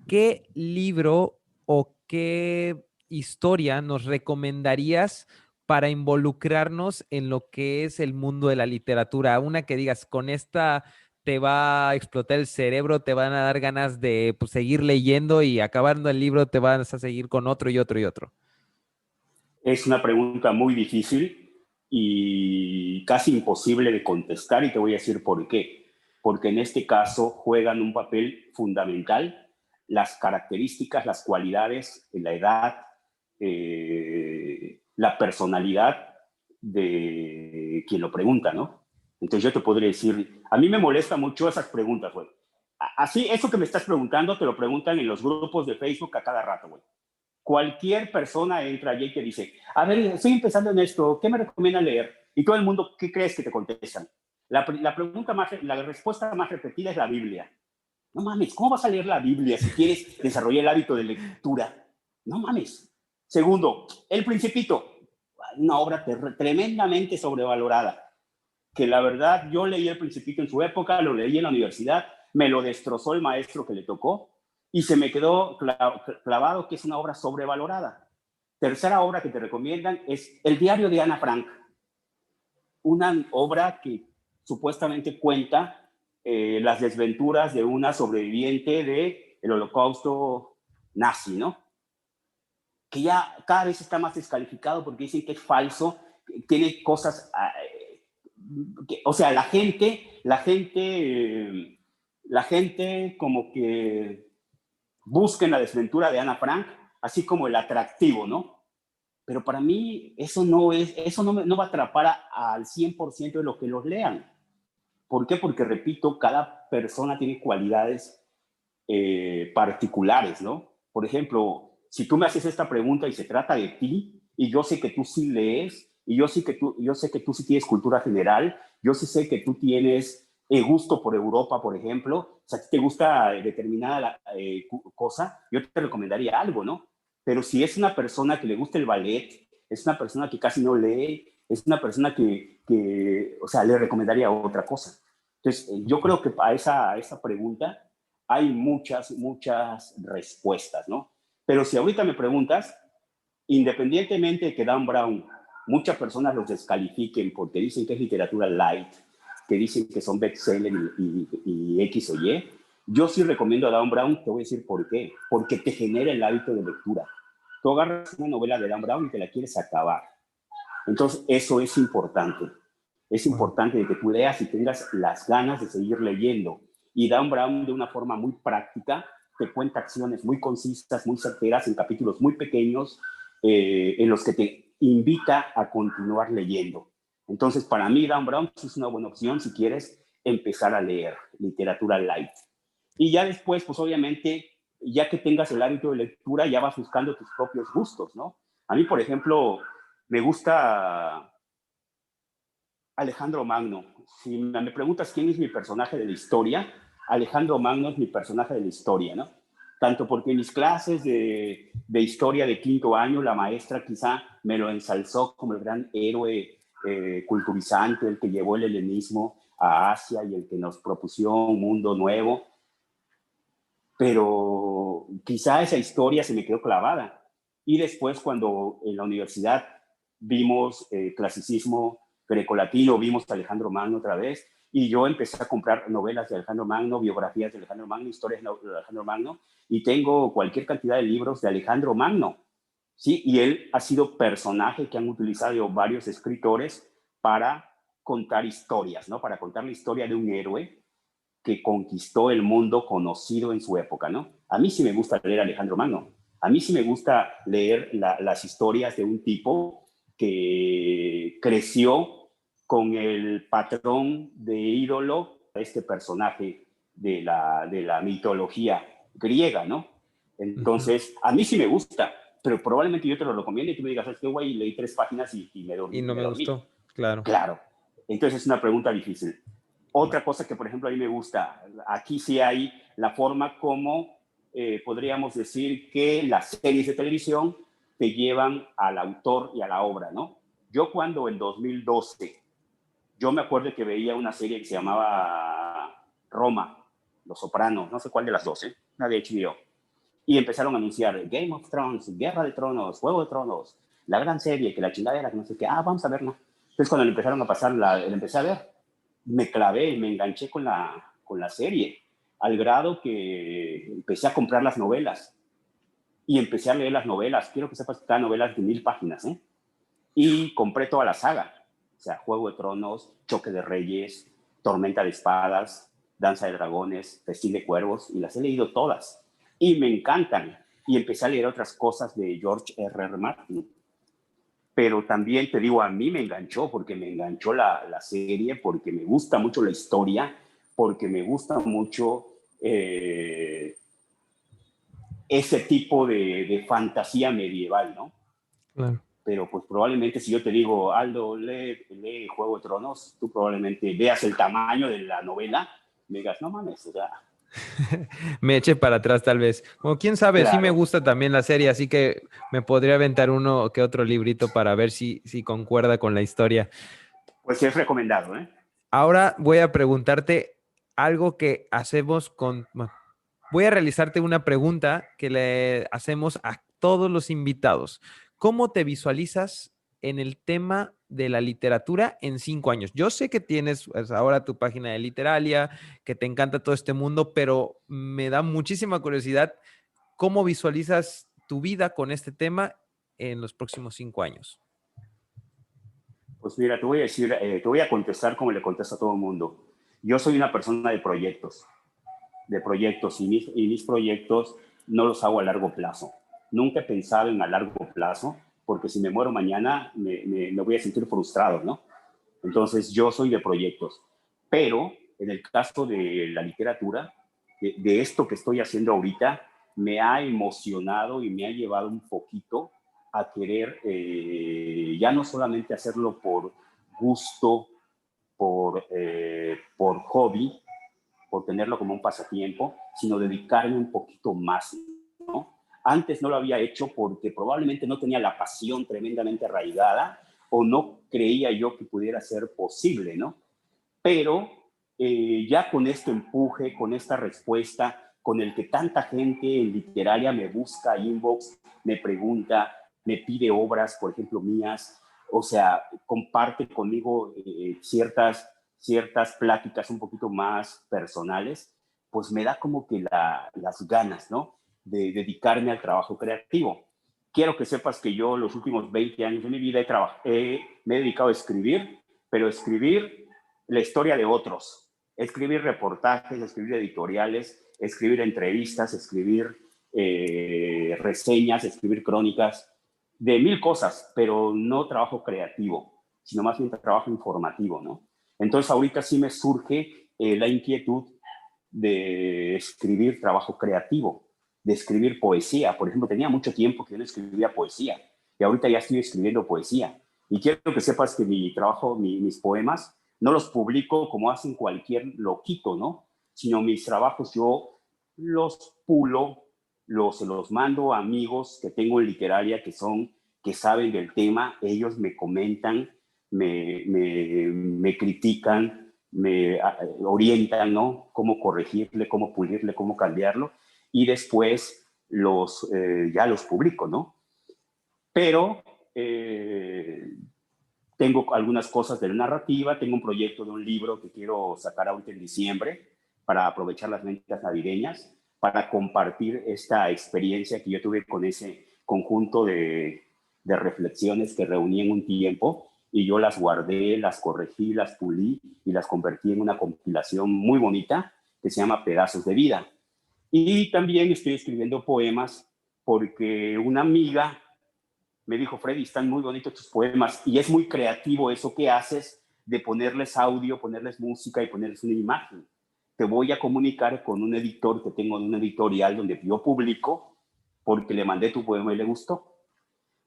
¿qué libro o qué historia nos recomendarías para involucrarnos en lo que es el mundo de la literatura? Una que digas, con esta te va a explotar el cerebro, te van a dar ganas de pues, seguir leyendo y acabando el libro te vas a seguir con otro y otro y otro. Es una pregunta muy difícil y casi imposible de contestar y te voy a decir por qué. Porque en este caso juegan un papel fundamental las características, las cualidades, la edad, la personalidad de quien lo pregunta, ¿no? Entonces yo te podría decir, a mí me molesta mucho esas preguntas, güey. Así, eso que me estás preguntando, te lo preguntan en los grupos de Facebook a cada rato, güey. Cualquier persona entra allí y te dice, a ver, estoy empezando en esto, ¿qué me recomienda leer? Y todo el mundo, ¿qué crees que te contestan? La respuesta más repetida es la Biblia. No mames, ¿cómo vas a leer la Biblia si quieres desarrollar el hábito de lectura? No mames. Segundo, El Principito, una obra tremendamente sobrevalorada, que la verdad yo leí El Principito en su época, lo leí en la universidad, me lo destrozó el maestro que le tocó y se me quedó clavado que es una obra sobrevalorada. Tercera obra que te recomiendan es El diario de Ana Frank, una obra que supuestamente cuenta las desventuras de una sobreviviente del holocausto nazi, ¿no? Que ya cada vez está más descalificado porque dicen que es falso, tiene cosas, o sea, la gente como que busca en la desventura de Ana Frank, así como el atractivo, ¿no? Pero para mí eso no va a atrapar al 100% de los que los lean. ¿Por qué? Porque, repito, cada persona tiene cualidades particulares, ¿no? Por ejemplo, si tú me haces esta pregunta y se trata de ti, y yo sé que tú sí lees, y yo sé que tú sí tienes cultura general, yo sí sé que tú tienes gusto por Europa, por ejemplo, o sea, si te gusta determinada cosa, yo te recomendaría algo, ¿no? Pero si es una persona que le gusta el ballet, es una persona que casi no lee, es una persona o sea, le recomendaría otra cosa. Entonces, yo creo que a esa pregunta hay muchas respuestas, ¿no? Pero si ahorita me preguntas, independientemente de que Dan Brown, muchas personas los descalifiquen porque dicen que es literatura light, que dicen que son bestseller y X o Y, yo sí recomiendo a Dan Brown, te voy a decir por qué. Porque te genera el hábito de lectura. Tú agarras una novela de Dan Brown y te la quieres acabar. Entonces, eso es importante. Es Wow. importante de que tú leas y tengas las ganas de seguir leyendo. Y Dan Brown, de una forma muy práctica, te cuenta acciones muy concisas, muy certeras, en capítulos muy pequeños, en los que te invita a continuar leyendo. Entonces, para mí, Dan Brown es una buena opción si quieres empezar a leer literatura light. Y ya después, pues obviamente, ya que tengas el hábito de lectura, ya vas buscando tus propios gustos, ¿no? A mí, por ejemplo, me gusta Alejandro Magno. Si me preguntas quién es mi personaje de la historia, Alejandro Magno es mi personaje de la historia, ¿no? Tanto porque en mis clases de historia de quinto año, la maestra quizá me lo ensalzó como el gran héroe culturizante, el que llevó el helenismo a Asia y el que nos propuso un mundo nuevo. Pero quizá esa historia se me quedó clavada. Y después, cuando en la universidad vimos clasicismo grecolatino, vimos a Alejandro Magno otra vez, y yo empecé a comprar novelas de Alejandro Magno, biografías de Alejandro Magno, historias de Alejandro Magno, y tengo cualquier cantidad de libros de Alejandro Magno, ¿sí? Y él ha sido personaje que han utilizado varios escritores para contar historias, ¿no? Para contar la historia de un héroe que conquistó el mundo conocido en su época, ¿no? A mí sí me gusta leer a Alejandro Magno. A mí sí me gusta leer las historias de un tipo que creció con el patrón de ídolo, este personaje de la mitología griega, ¿no? Ujú. Entonces, a mí sí me gusta, pero probablemente yo te lo recomiendo y tú me digas, es que güey, leí 3 páginas y Y no me me dormí. gustó, claro. Claro. Entonces es una pregunta difícil. Otra cosa que, por ejemplo, a mí me gusta, aquí sí hay la forma como podríamos decir que las series de televisión te llevan al autor y a la obra, ¿no? Yo cuando en 2012, yo me acuerdo que veía una serie que se llamaba Roma, Los Sopranos, no sé cuál de las dos, ¿eh? Una de HBO. Y empezaron a anunciar Game of Thrones, Guerra de Tronos, Juego de Tronos, la gran serie, que la chingadera, que no sé qué. Vamos a verla. Entonces, cuando le empezaron a pasar, la empecé a ver. Me clavé y me enganché con la serie, al grado que empecé a comprar las novelas. Y empecé a leer las novelas. Quiero que sepas que cada novela es de 1000 páginas, ¿eh? Y compré toda la saga. O sea, Juego de Tronos, Choque de Reyes, Tormenta de Espadas, Danza de Dragones, Festín de Cuervos, y las he leído todas. Y me encantan. Y empecé a leer otras cosas de George R.R. Martin. Pero también te digo, a mí me enganchó, porque me enganchó la serie, porque me gusta mucho la historia, porque me gusta mucho ese tipo de fantasía medieval, ¿no? Claro. Pero pues probablemente si yo te digo, Aldo, lee Juego de Tronos, tú probablemente veas el tamaño de la novela, me digas, no mames, o sea, Me eché para atrás tal vez. O quién sabe, sí me claro, gusta también la serie, así que me podría aventar uno que otro librito para ver si concuerda con la historia. pues sí es recomendado, ¿eh? Ahora voy a preguntarte algo que hacemos bueno, voy a realizarte una pregunta que le hacemos a todos los invitados. ¿Cómo te visualizas en el tema de la literatura en 5 años? Yo sé que tienes pues, ahora tu página de Literalia, que te encanta todo este mundo, pero me da muchísima curiosidad cómo visualizas tu vida con este tema en los próximos 5 años. Pues mira, te voy a decir, te voy a contestar como le contesto a todo el mundo. Yo soy una persona de proyectos y mis proyectos no los hago a largo plazo. Nunca he pensado en a largo plazo, porque si me muero mañana me voy a sentir frustrado, ¿no? Entonces yo soy de proyectos. Pero en el caso de la literatura, de esto que estoy haciendo ahorita, me ha emocionado y me ha llevado un poquito a querer ya no solamente hacerlo por gusto, por hobby, por tenerlo como un pasatiempo, sino dedicarme un poquito más, ¿no? Antes no lo había hecho porque probablemente no tenía la pasión tremendamente arraigada o no creía yo que pudiera ser posible, ¿no? Pero ya con este empuje, con esta respuesta, con el que tanta gente en literaria me busca, inbox, me pregunta, me pide obras, por ejemplo, mías, o sea, comparte conmigo ciertas pláticas un poquito más personales, pues me da como que las ganas, ¿no? De dedicarme al trabajo creativo. Quiero que sepas que yo los últimos 20 años de mi vida me he dedicado a escribir, pero escribir la historia de otros, escribir reportajes, escribir editoriales, escribir entrevistas, escribir reseñas, escribir crónicas, de 1000 cosas, pero no trabajo creativo, sino más bien trabajo informativo, ¿no? Entonces ahorita sí me surge la inquietud de escribir trabajo creativo, de escribir poesía. Por ejemplo, tenía mucho tiempo que yo no escribía poesía y ahorita ya estoy escribiendo poesía. Y quiero que sepas que mi trabajo, mis poemas, no los publico como hacen cualquier loquito, ¿no? Sino mis trabajos yo los pulo, se los mando a amigos que tengo en literaria que saben del tema, ellos me comentan, me critican, me orientan, ¿no? Cómo corregirle, cómo pulirle, cómo cambiarlo, y después ya los publico, ¿no? Pero tengo algunas cosas de la narrativa, tengo un proyecto de un libro que quiero sacar ahorita en diciembre para aprovechar las ventas navideñas, para compartir esta experiencia que yo tuve con ese conjunto de reflexiones que reuní en un tiempo y yo las guardé, las corregí, las pulí y las convertí en una compilación muy bonita que se llama Pedazos de Vida. Y también estoy escribiendo poemas porque una amiga me dijo, Freddy, están muy bonitos tus poemas y es muy creativo eso que haces de ponerles audio, ponerles música y ponerles una imagen. Te voy a comunicar con un editor que tengo en una editorial donde yo publico porque le mandé tu poema y le gustó.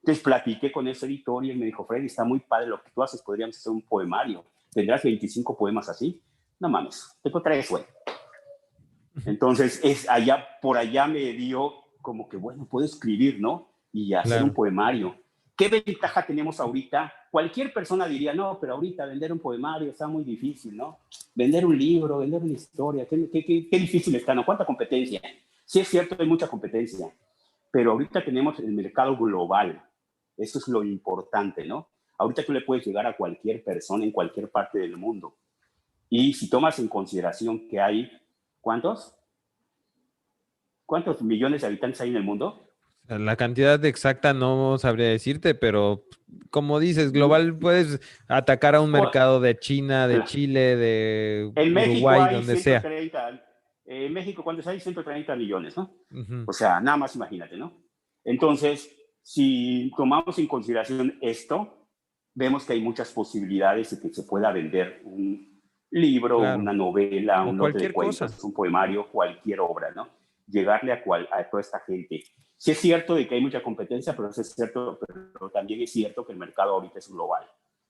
Entonces platiqué con ese editor y él me dijo, Freddy, está muy padre lo que tú haces, podríamos hacer un poemario. ¿Tendrás 25 poemas así? No mames, tengo 3, güey. Entonces, por allá me dio como que, bueno, puedo escribir, ¿no? Y hacer un Claro. poemario. ¿Qué ventaja tenemos ahorita? Cualquier persona diría, no, pero ahorita vender un poemario está muy difícil, ¿no? Vender un libro, vender una historia, qué difícil está, ¿no? ¿Cuánta competencia? Sí es cierto, hay mucha competencia, pero ahorita tenemos el mercado global. Eso es lo importante, ¿no? Ahorita tú le puedes llegar a cualquier persona en cualquier parte del mundo. Y si tomas en consideración que hay, ¿cuántos? ¿Cuántos millones de habitantes hay en el mundo? La cantidad exacta no sabría decirte, pero como dices, global puedes atacar a un mercado de China, de Chile, de En México Uruguay, hay donde sea. 130, en México, ¿cuántos hay? 130 millones, ¿no? Ujú. O sea, nada más imagínate, ¿no? Entonces, si tomamos en consideración esto, vemos que hay muchas posibilidades de que se pueda vender un libro, Claro. una novela, O un lote de cualquier cosa. cuentos, un poemario, cualquier obra, ¿no? Llegarle a toda esta gente. Sí es cierto de que hay mucha competencia, pero es cierto, pero también es cierto que el mercado ahorita es global.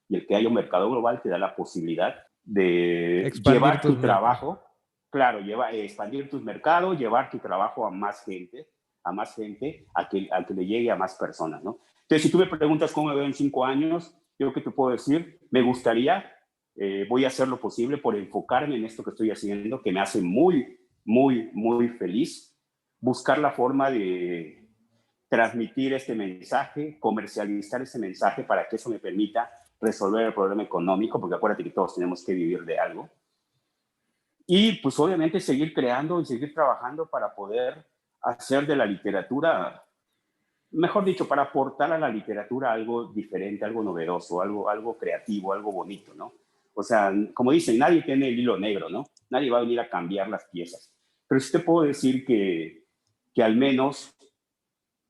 Y el que haya un mercado global te da la posibilidad de Expandir llevar tus tu mercados. trabajo, claro, expandir tus mercados, llevar tu trabajo a más gente, a que le llegue a más personas, ¿no? Entonces, si tú me preguntas cómo me veo en 5 años, yo qué te puedo decir, me gustaría, voy a hacer lo posible por enfocarme en esto que estoy haciendo, que me hace muy, muy, muy feliz, buscar la forma de transmitir este mensaje, comercializar este mensaje para que eso me permita resolver el problema económico, porque acuérdate que todos tenemos que vivir de algo. Y pues obviamente seguir creando y seguir trabajando para poder hacer de la literatura, mejor dicho, para aportar a la literatura algo diferente, algo novedoso, algo creativo, algo bonito, ¿no? O sea, como dicen, nadie tiene el hilo negro, ¿no? Nadie va a venir a cambiar las piezas. Pero sí te puedo decir que al menos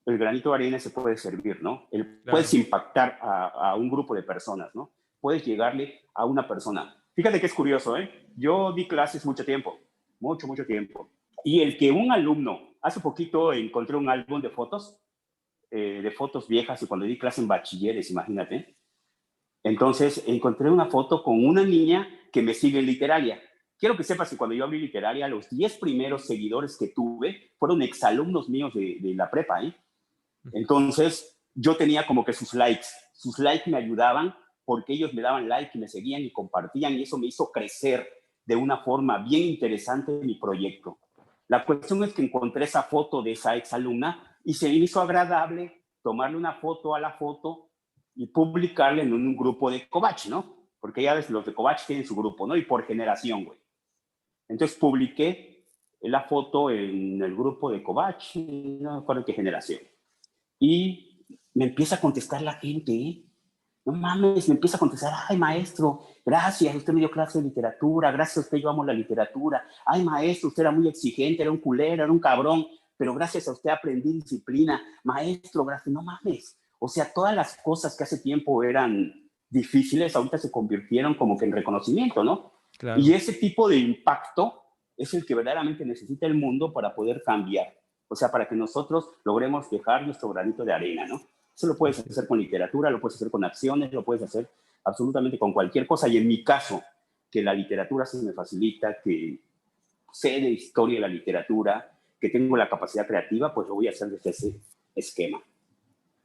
el granito de arena se puede servir, ¿no? Puedes Claro. impactar a un grupo de personas, ¿no? Puedes llegarle a una persona. Fíjate que es curioso, ¿eh? Yo di clases mucho tiempo, mucho, mucho tiempo. Y el que un alumno, hace poquito encontré un álbum de fotos viejas, y cuando di clase en bachilleres, imagínate. Entonces encontré una foto con una niña que me sigue en literaria. Quiero que sepas que cuando yo abrí literaria, los 10 primeros seguidores que tuve fueron exalumnos míos de la prepa, ¿eh? Entonces, yo tenía como que sus likes me ayudaban porque ellos me daban like y me seguían y compartían y eso me hizo crecer de una forma bien interesante mi proyecto. La cuestión es que encontré esa foto de esa exalumna y se me hizo agradable tomarle una foto a la foto y publicarla en un grupo de Covach, ¿no? Porque ya ves, los de Covach tienen su grupo, ¿no? Y por generación, güey. Entonces publiqué la foto en el grupo de Covach, no me acuerdo qué generación. Y me empieza a contestar la gente, ¿eh? No mames, me empieza a contestar, ay maestro, gracias, usted me dio clase de literatura, gracias a usted yo amo la literatura, ay maestro, usted era muy exigente, era un culero, era un cabrón, pero gracias a usted aprendí disciplina, maestro, gracias, no mames. O sea, todas las cosas que hace tiempo eran difíciles, ahorita se convirtieron como que en reconocimiento, ¿no? Y Claro. ese tipo de impacto es el que verdaderamente necesita el mundo para poder cambiar. O sea, para que nosotros logremos dejar nuestro granito de arena, ¿no? Eso lo puedes Así es. hacer con literatura, lo puedes hacer con acciones, lo puedes hacer absolutamente con cualquier cosa. Y en mi caso, que la literatura se me facilita, que sé de historia de la literatura, que tengo la capacidad creativa, pues lo voy a hacer desde ese esquema.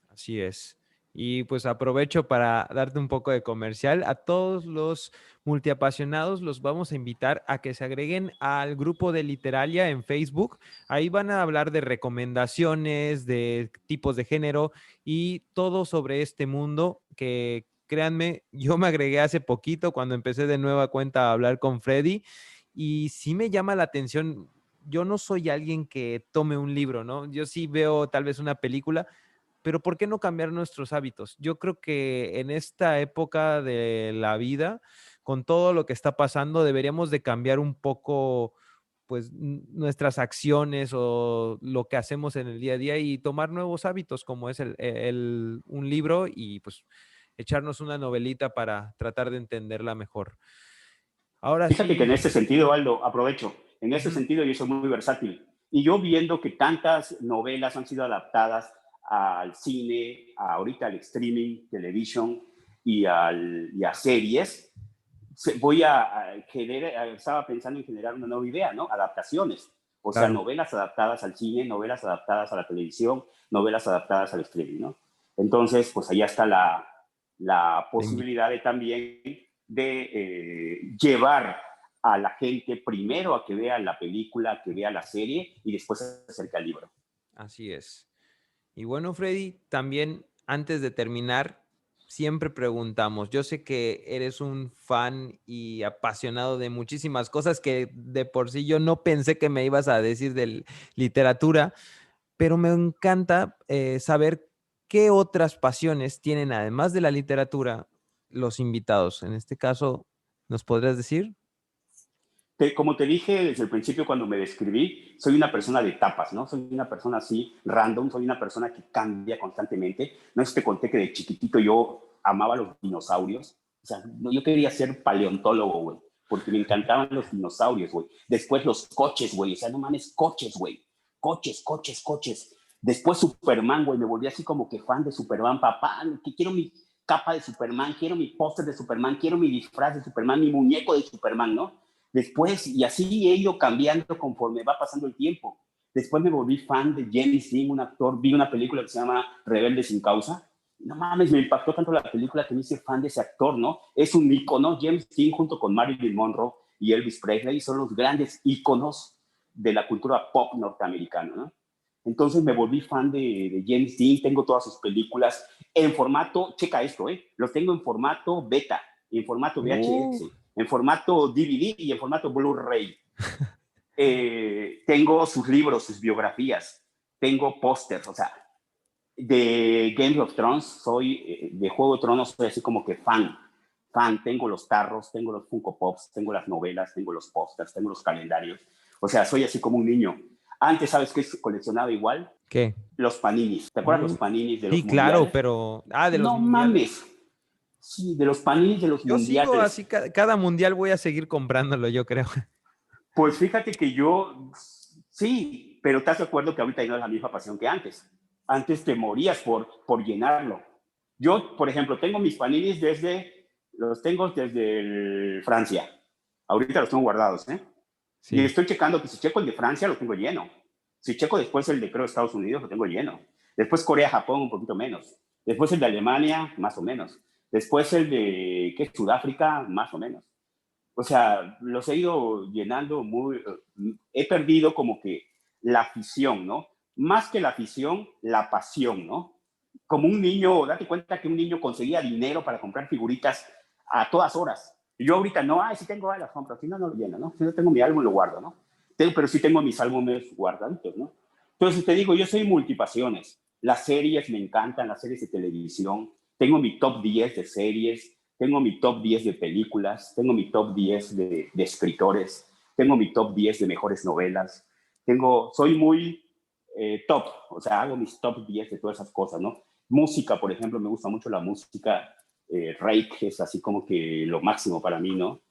Así es. Y pues aprovecho para darte un poco de comercial. A todos los multiapasionados los vamos a invitar a que se agreguen al grupo de Literalia en Facebook. Ahí van a hablar de recomendaciones, de tipos de género y todo sobre este mundo que, créanme, yo me agregué hace poquito cuando empecé de nueva cuenta a hablar con Freddy y sí me llama la atención. Yo no soy alguien que tome un libro, ¿no? Yo sí veo tal vez una película, pero ¿por qué no cambiar nuestros hábitos? Yo creo que en esta época de la vida, con todo lo que está pasando, deberíamos de cambiar un poco pues nuestras acciones o lo que hacemos en el día a día y tomar nuevos hábitos como es un libro y pues echarnos una novelita para tratar de entenderla mejor. Ahora Fíjate que en sí. ese sentido, Aldo, aprovecho, en ese Ujú. sentido yo soy muy versátil. Y yo viendo que tantas novelas han sido adaptadas al cine, ahorita al streaming, televisión y a series, estaba pensando en generar una nueva idea, ¿no? Adaptaciones. O sea, Claro. novelas adaptadas al cine, novelas adaptadas a la televisión, novelas adaptadas al streaming, ¿no? Entonces, pues allá está la Te invito. posibilidad de también de llevar a la gente primero a que vea la película, a que vea la serie y después se acerque al libro. Así es. Y bueno, Freddy, también antes de terminar, siempre preguntamos, yo sé que eres un fan y apasionado de muchísimas cosas que de por sí yo no pensé que me ibas a decir de literatura, pero me encanta saber qué otras pasiones tienen, además de la literatura, los invitados. En este caso, ¿nos podrías decir? Como te dije desde el principio cuando me describí, soy una persona de etapas, ¿no? Soy una persona así, random, soy una persona que cambia constantemente. No sé si te conté que de chiquitito yo amaba los dinosaurios. O sea, yo quería ser paleontólogo, güey, porque me encantaban los dinosaurios, güey. Después los coches, güey. O sea, no mames, coches, güey. Coches, coches, coches. Después Superman, güey. Me volví así como que fan de Superman. Papá, que quiero mi capa de Superman, quiero mi póster de Superman, quiero mi disfraz de Superman, mi muñeco de Superman, ¿no? Después, y así he ido cambiando conforme va pasando el tiempo. Después me volví fan de James Dean, un actor, vi una película que se llama Rebelde sin causa. No mames, me impactó tanto la película que me hice fan de ese actor, ¿no? Es un ícono, James Dean junto con Marilyn Monroe y Elvis Presley son los grandes íconos de la cultura pop norteamericana, ¿no? Entonces me volví fan de James Dean, tengo todas sus películas en formato, checa esto, los tengo en formato beta, en formato VHS, en formato DVD y en formato Blu-ray. Tengo sus libros, sus biografías, tengo pósters, o sea, de Game of Thrones, de Juego de Tronos, soy así como que fan, tengo los tarros, tengo los Funko Pops, tengo las novelas, tengo los pósters, tengo los calendarios, o sea, soy así como un niño. Antes, ¿sabes qué coleccionaba igual? ¿Qué? Los paninis. ¿Te acuerdas los paninis de Sí, los claro, mundiales? pero... Ah, de los No mundiales. mames. Sí, de los paninis de los Yo sigo mundiales. así, cada mundial voy a seguir comprándolo, yo creo. Pues fíjate que yo, sí, pero ¿estás de acuerdo que ahorita no es la misma pasión que antes? Antes te morías por llenarlo. Yo, por ejemplo, tengo mis paninis los tengo desde Francia. Ahorita los tengo guardados, ¿eh? Y Sí. estoy checando que si checo el de Francia, lo tengo lleno. Si checo después el de, creo, Estados Unidos, lo tengo lleno. Después Corea, Japón, un poquito menos. Después el de Alemania, más o menos. Después el de, ¿qué? Sudáfrica, más o menos. O sea, los he ido llenando muy... He perdido como que la afición, ¿no? Más que la afición, la pasión, ¿no? Como un niño, date cuenta que un niño conseguía dinero para comprar figuritas a todas horas. Y yo ahorita no, si tengo las compro, si no, no lo lleno, ¿no? Si no tengo mi álbum, lo guardo, ¿no? Pero sí tengo mis álbumes guardaditos, ¿no? Entonces te digo, yo soy multipasiones. Las series me encantan, las series de televisión. Tengo mi top 10 de series, tengo mi top 10 de películas, tengo mi top 10 de escritores, tengo mi top 10 de mejores novelas. Soy muy top, o sea, hago mis top 10 de todas esas cosas, ¿no? Música, por ejemplo, me gusta mucho la música. Reik es así como que lo máximo para mí, ¿no?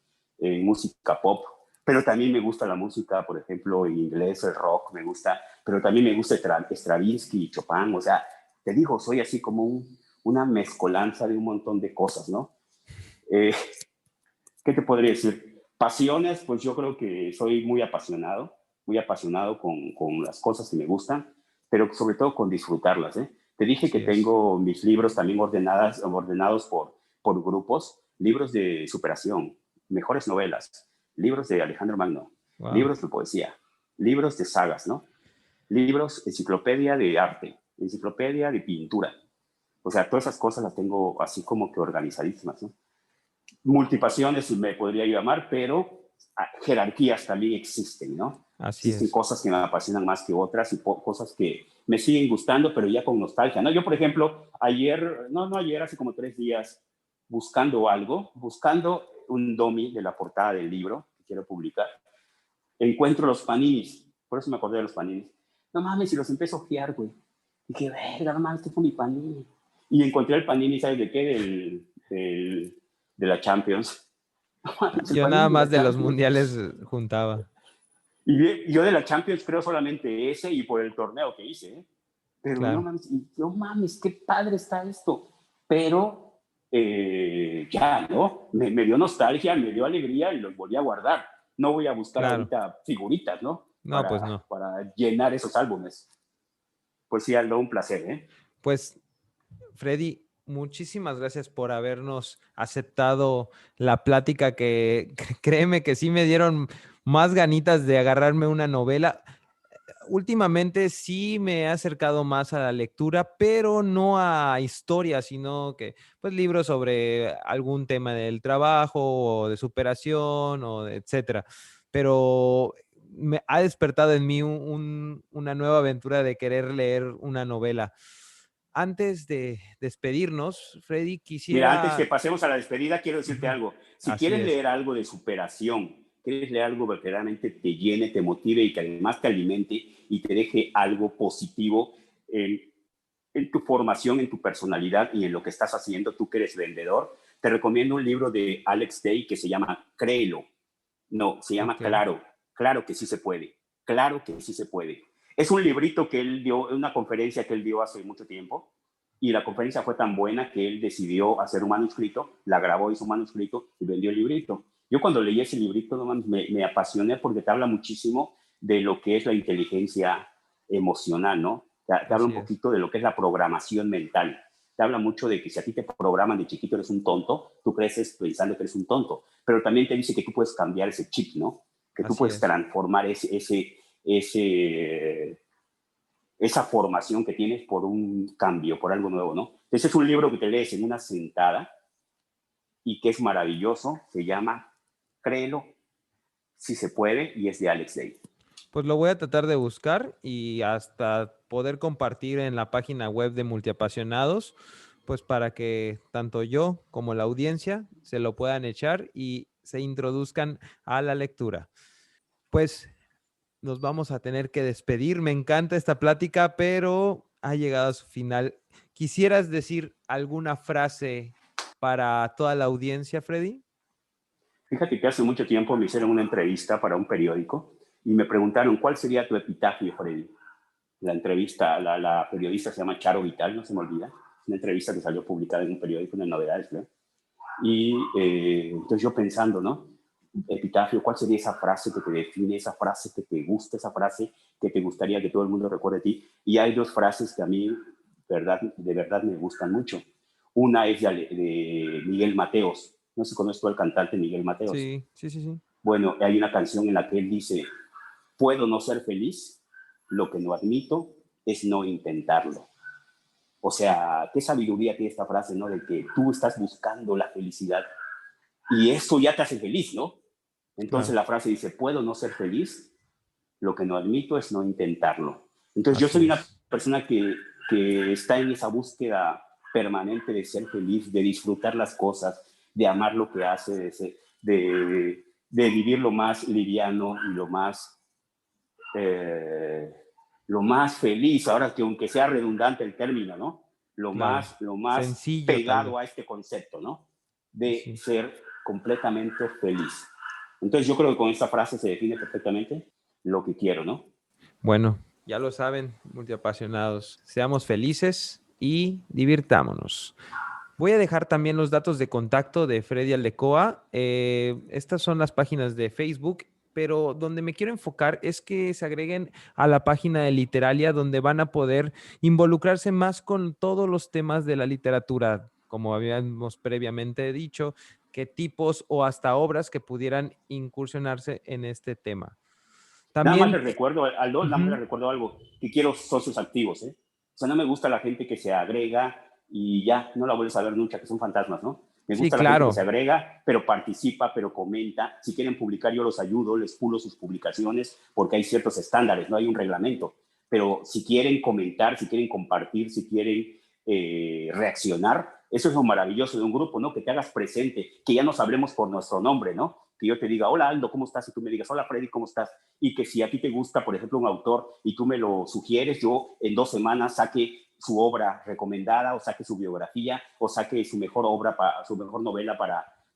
Música pop, pero también me gusta la música, por ejemplo, en inglés, el rock me gusta, pero también me gusta Stravinsky y Chopin, o sea, te digo, soy así como una mezcolanza de un montón de cosas, ¿no? Eh, ¿Qué te podría decir? Pasiones, pues yo creo que soy muy apasionado con las cosas que me gustan, pero sobre todo con disfrutarlas, ¿eh? Te dije que Así es. tengo mis libros también ordenados por grupos, libros de superación, mejores novelas, libros de Alejandro Magno, Wow. libros de poesía, libros de sagas, ¿no? Libros, enciclopedia de arte, enciclopedia de pintura. O sea, todas esas cosas las tengo así como que organizadísimas, ¿no? Multipasiones me podría llamar, pero jerarquías también existen, ¿no? Así Existen es. cosas que me apasionan más que otras y cosas que me siguen gustando, pero ya con nostalgia, ¿no? Yo, por ejemplo, ayer, hace como 3 días, buscando un domi de la portada del libro que quiero publicar, encuentro los paninis, por eso me acordé de los paninis. No mames, y los empiezo a ojear, güey. Y dije, verga, no mames, este fue mi panini. Y encontré el panini, ¿sabes de qué? De la Champions. No mames, el Yo nada panini de más la de los Champions. mundiales juntaba. Y yo de la Champions creo solamente ese y por el torneo que hice, ¿eh? Pero no Claro. mames, no mames, qué padre está esto. Pero ya, ¿no? Me dio nostalgia, me dio alegría y los volví a guardar. No voy a buscar Claro. ahorita figuritas, ¿no? No, pues Para, no. para llenar esos álbumes. Pues sí, Aldo, un placer, ¿eh? Pues, Freddy, muchísimas gracias por habernos aceptado la plática que créeme que sí me dieron más ganitas de agarrarme una novela. Últimamente sí me he acercado más a la lectura, pero no a historias, sino que pues libros sobre algún tema del trabajo o de superación o etcétera. Pero me ha despertado en mí una nueva aventura de querer leer una novela. Antes de despedirnos, Freddy, Mira, antes que quisiera... pasemos a la despedida, quiero decirte Ujú. algo. Si Así quieres es. leer algo de superación, quieres leer algo que verdaderamente te llene, te motive y que además te alimente y te deje algo positivo en tu formación, en tu personalidad y en lo que estás haciendo, tú que eres vendedor, te recomiendo un libro de Alex Day que se llama Créelo. No, se llama Ok, Claro. Claro que sí se puede. Claro que sí se puede. Es un librito que él dio, una conferencia que él dio hace mucho tiempo, y la conferencia fue tan buena que él decidió hacer un manuscrito, la grabó, hizo un manuscrito y vendió el librito. Yo cuando leí ese librito me apasioné porque te habla muchísimo de lo que es la inteligencia emocional, ¿no? Te habla un así es. poquito de lo que es la programación mental. Te habla mucho de que si a ti te programan de chiquito eres un tonto, tú creces pensando que eres un tonto, pero también te dice que tú puedes cambiar ese chip, ¿no? Que tú Así puedes es. transformar esa formación que tienes por un cambio, por algo nuevo, ¿no? Ese es un libro que te lees en una sentada y que es maravilloso, se llama Créelo, si se puede, y es de Alex Day. Pues lo voy a tratar de buscar y hasta poder compartir en la página web de Multiapasionados, pues para que tanto yo como la audiencia se lo puedan echar y se introduzcan a la lectura. Pues nos vamos a tener que despedir. Me encanta esta plática, pero ha llegado a su final. ¿Quisieras decir alguna frase para toda la audiencia, Freddy? Fíjate que hace mucho tiempo me hicieron una entrevista para un periódico y me preguntaron, ¿cuál sería tu epitafio, Freddy? La entrevista, la periodista se llama Charo Vital, no se me olvida. Una entrevista que salió publicada en un periódico, en Novedades, ¿no? Y entonces yo pensando, ¿no? Epitafio, ¿cuál sería esa frase que te define, esa frase que te gusta, esa frase que te gustaría que todo el mundo recuerde de ti? Y hay dos frases que a mí de verdad me gustan mucho. Una es de Miguel Mateos. No sé si conoces tú al cantante Miguel Mateos. Sí, sí, sí, sí. Bueno, hay una canción en la que él dice, puedo no ser feliz, lo que no admito es no intentarlo. O sea, qué sabiduría tiene esta frase, ¿no? De que tú estás buscando la felicidad y eso ya te hace feliz, ¿no? Entonces Claro, la frase dice, puedo no ser feliz, lo que no admito es no intentarlo. Entonces yo así soy una es. persona que está en esa búsqueda permanente de ser feliz, de disfrutar las cosas, de amar lo que hace, de vivir lo más liviano y eh, lo más feliz, ahora que aunque sea redundante el término, ¿no? Claro. Lo más Sencillo, tal vez. pegado a este concepto, ¿no? De Sí. ser completamente feliz. Entonces yo creo que con esta frase se define perfectamente lo que quiero, ¿no? Bueno, ya lo saben, multiapasionados. Seamos felices y divirtámonos. Voy a dejar también los datos de contacto de Freddy Aldecoa. Estas son las páginas de Facebook, pero donde me quiero enfocar es que se agreguen a la página de Literalia, donde van a poder involucrarse más con todos los temas de la literatura, como habíamos previamente dicho, qué tipos o hasta obras que pudieran incursionarse en este tema. Nada más También, les recuerdo, Aldo, nada más les ujú, recuerdo algo, que quiero socios activos, ¿eh? O sea, no me gusta la gente que se agrega y ya no la vuelves a ver nunca, que son fantasmas, ¿no? Me sí, gusta la gente que se claro, agrega, pero participa, pero comenta. Si quieren publicar, yo los ayudo, les pulo sus publicaciones, porque hay ciertos estándares, no hay un reglamento. Pero si quieren comentar, si quieren compartir, si quieren reaccionar, eso es lo maravilloso de un grupo, ¿no? Que te hagas presente, que ya nos hablemos por nuestro nombre, ¿no? Que yo te diga, hola Aldo, ¿cómo estás? Y tú me digas, hola Freddy, ¿cómo estás? Y que si a ti te gusta, por ejemplo, un autor y tú me lo sugieres, yo en 2 semanas saque su obra recomendada o saque su biografía o saque su mejor obra, su mejor novela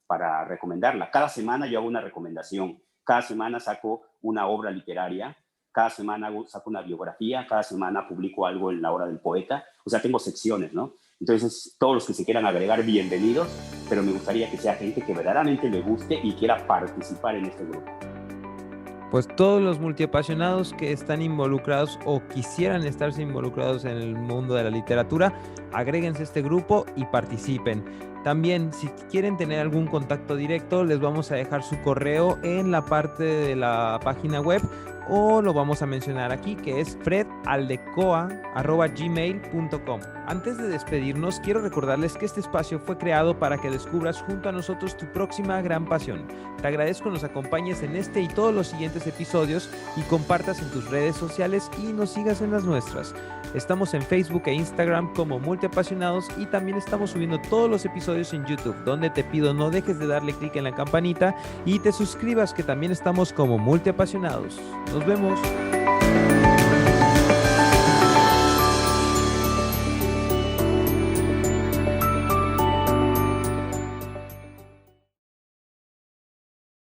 para recomendarla. Cada semana yo hago una recomendación, cada semana saco una obra literaria, cada semana saco una biografía, cada semana publico algo en la hora del poeta, o sea, tengo secciones, ¿no? Entonces, todos los que se quieran agregar, bienvenidos, pero me gustaría que sea gente que verdaderamente le guste y quiera participar en este grupo. pues todos los multiapasionados que están involucrados o quisieran estarse involucrados en el mundo de la literatura, agréguense a este grupo y participen. También, si quieren tener algún contacto directo, les vamos a dejar su correo en la parte de la página web, o lo vamos a mencionar aquí, que es fredaldecoa@gmail.com. Antes de despedirnos, quiero recordarles que este espacio fue creado para que descubras junto a nosotros tu próxima gran pasión. Te agradezco que nos acompañes en este y todos los siguientes episodios y compartas en tus redes sociales y nos sigas en las nuestras. Estamos en Facebook e Instagram como Multiapasionados y también estamos subiendo todos los episodios en YouTube, donde te pido no dejes de darle clic en la campanita y te suscribas, que también estamos como Multiapasionados. Nos vemos.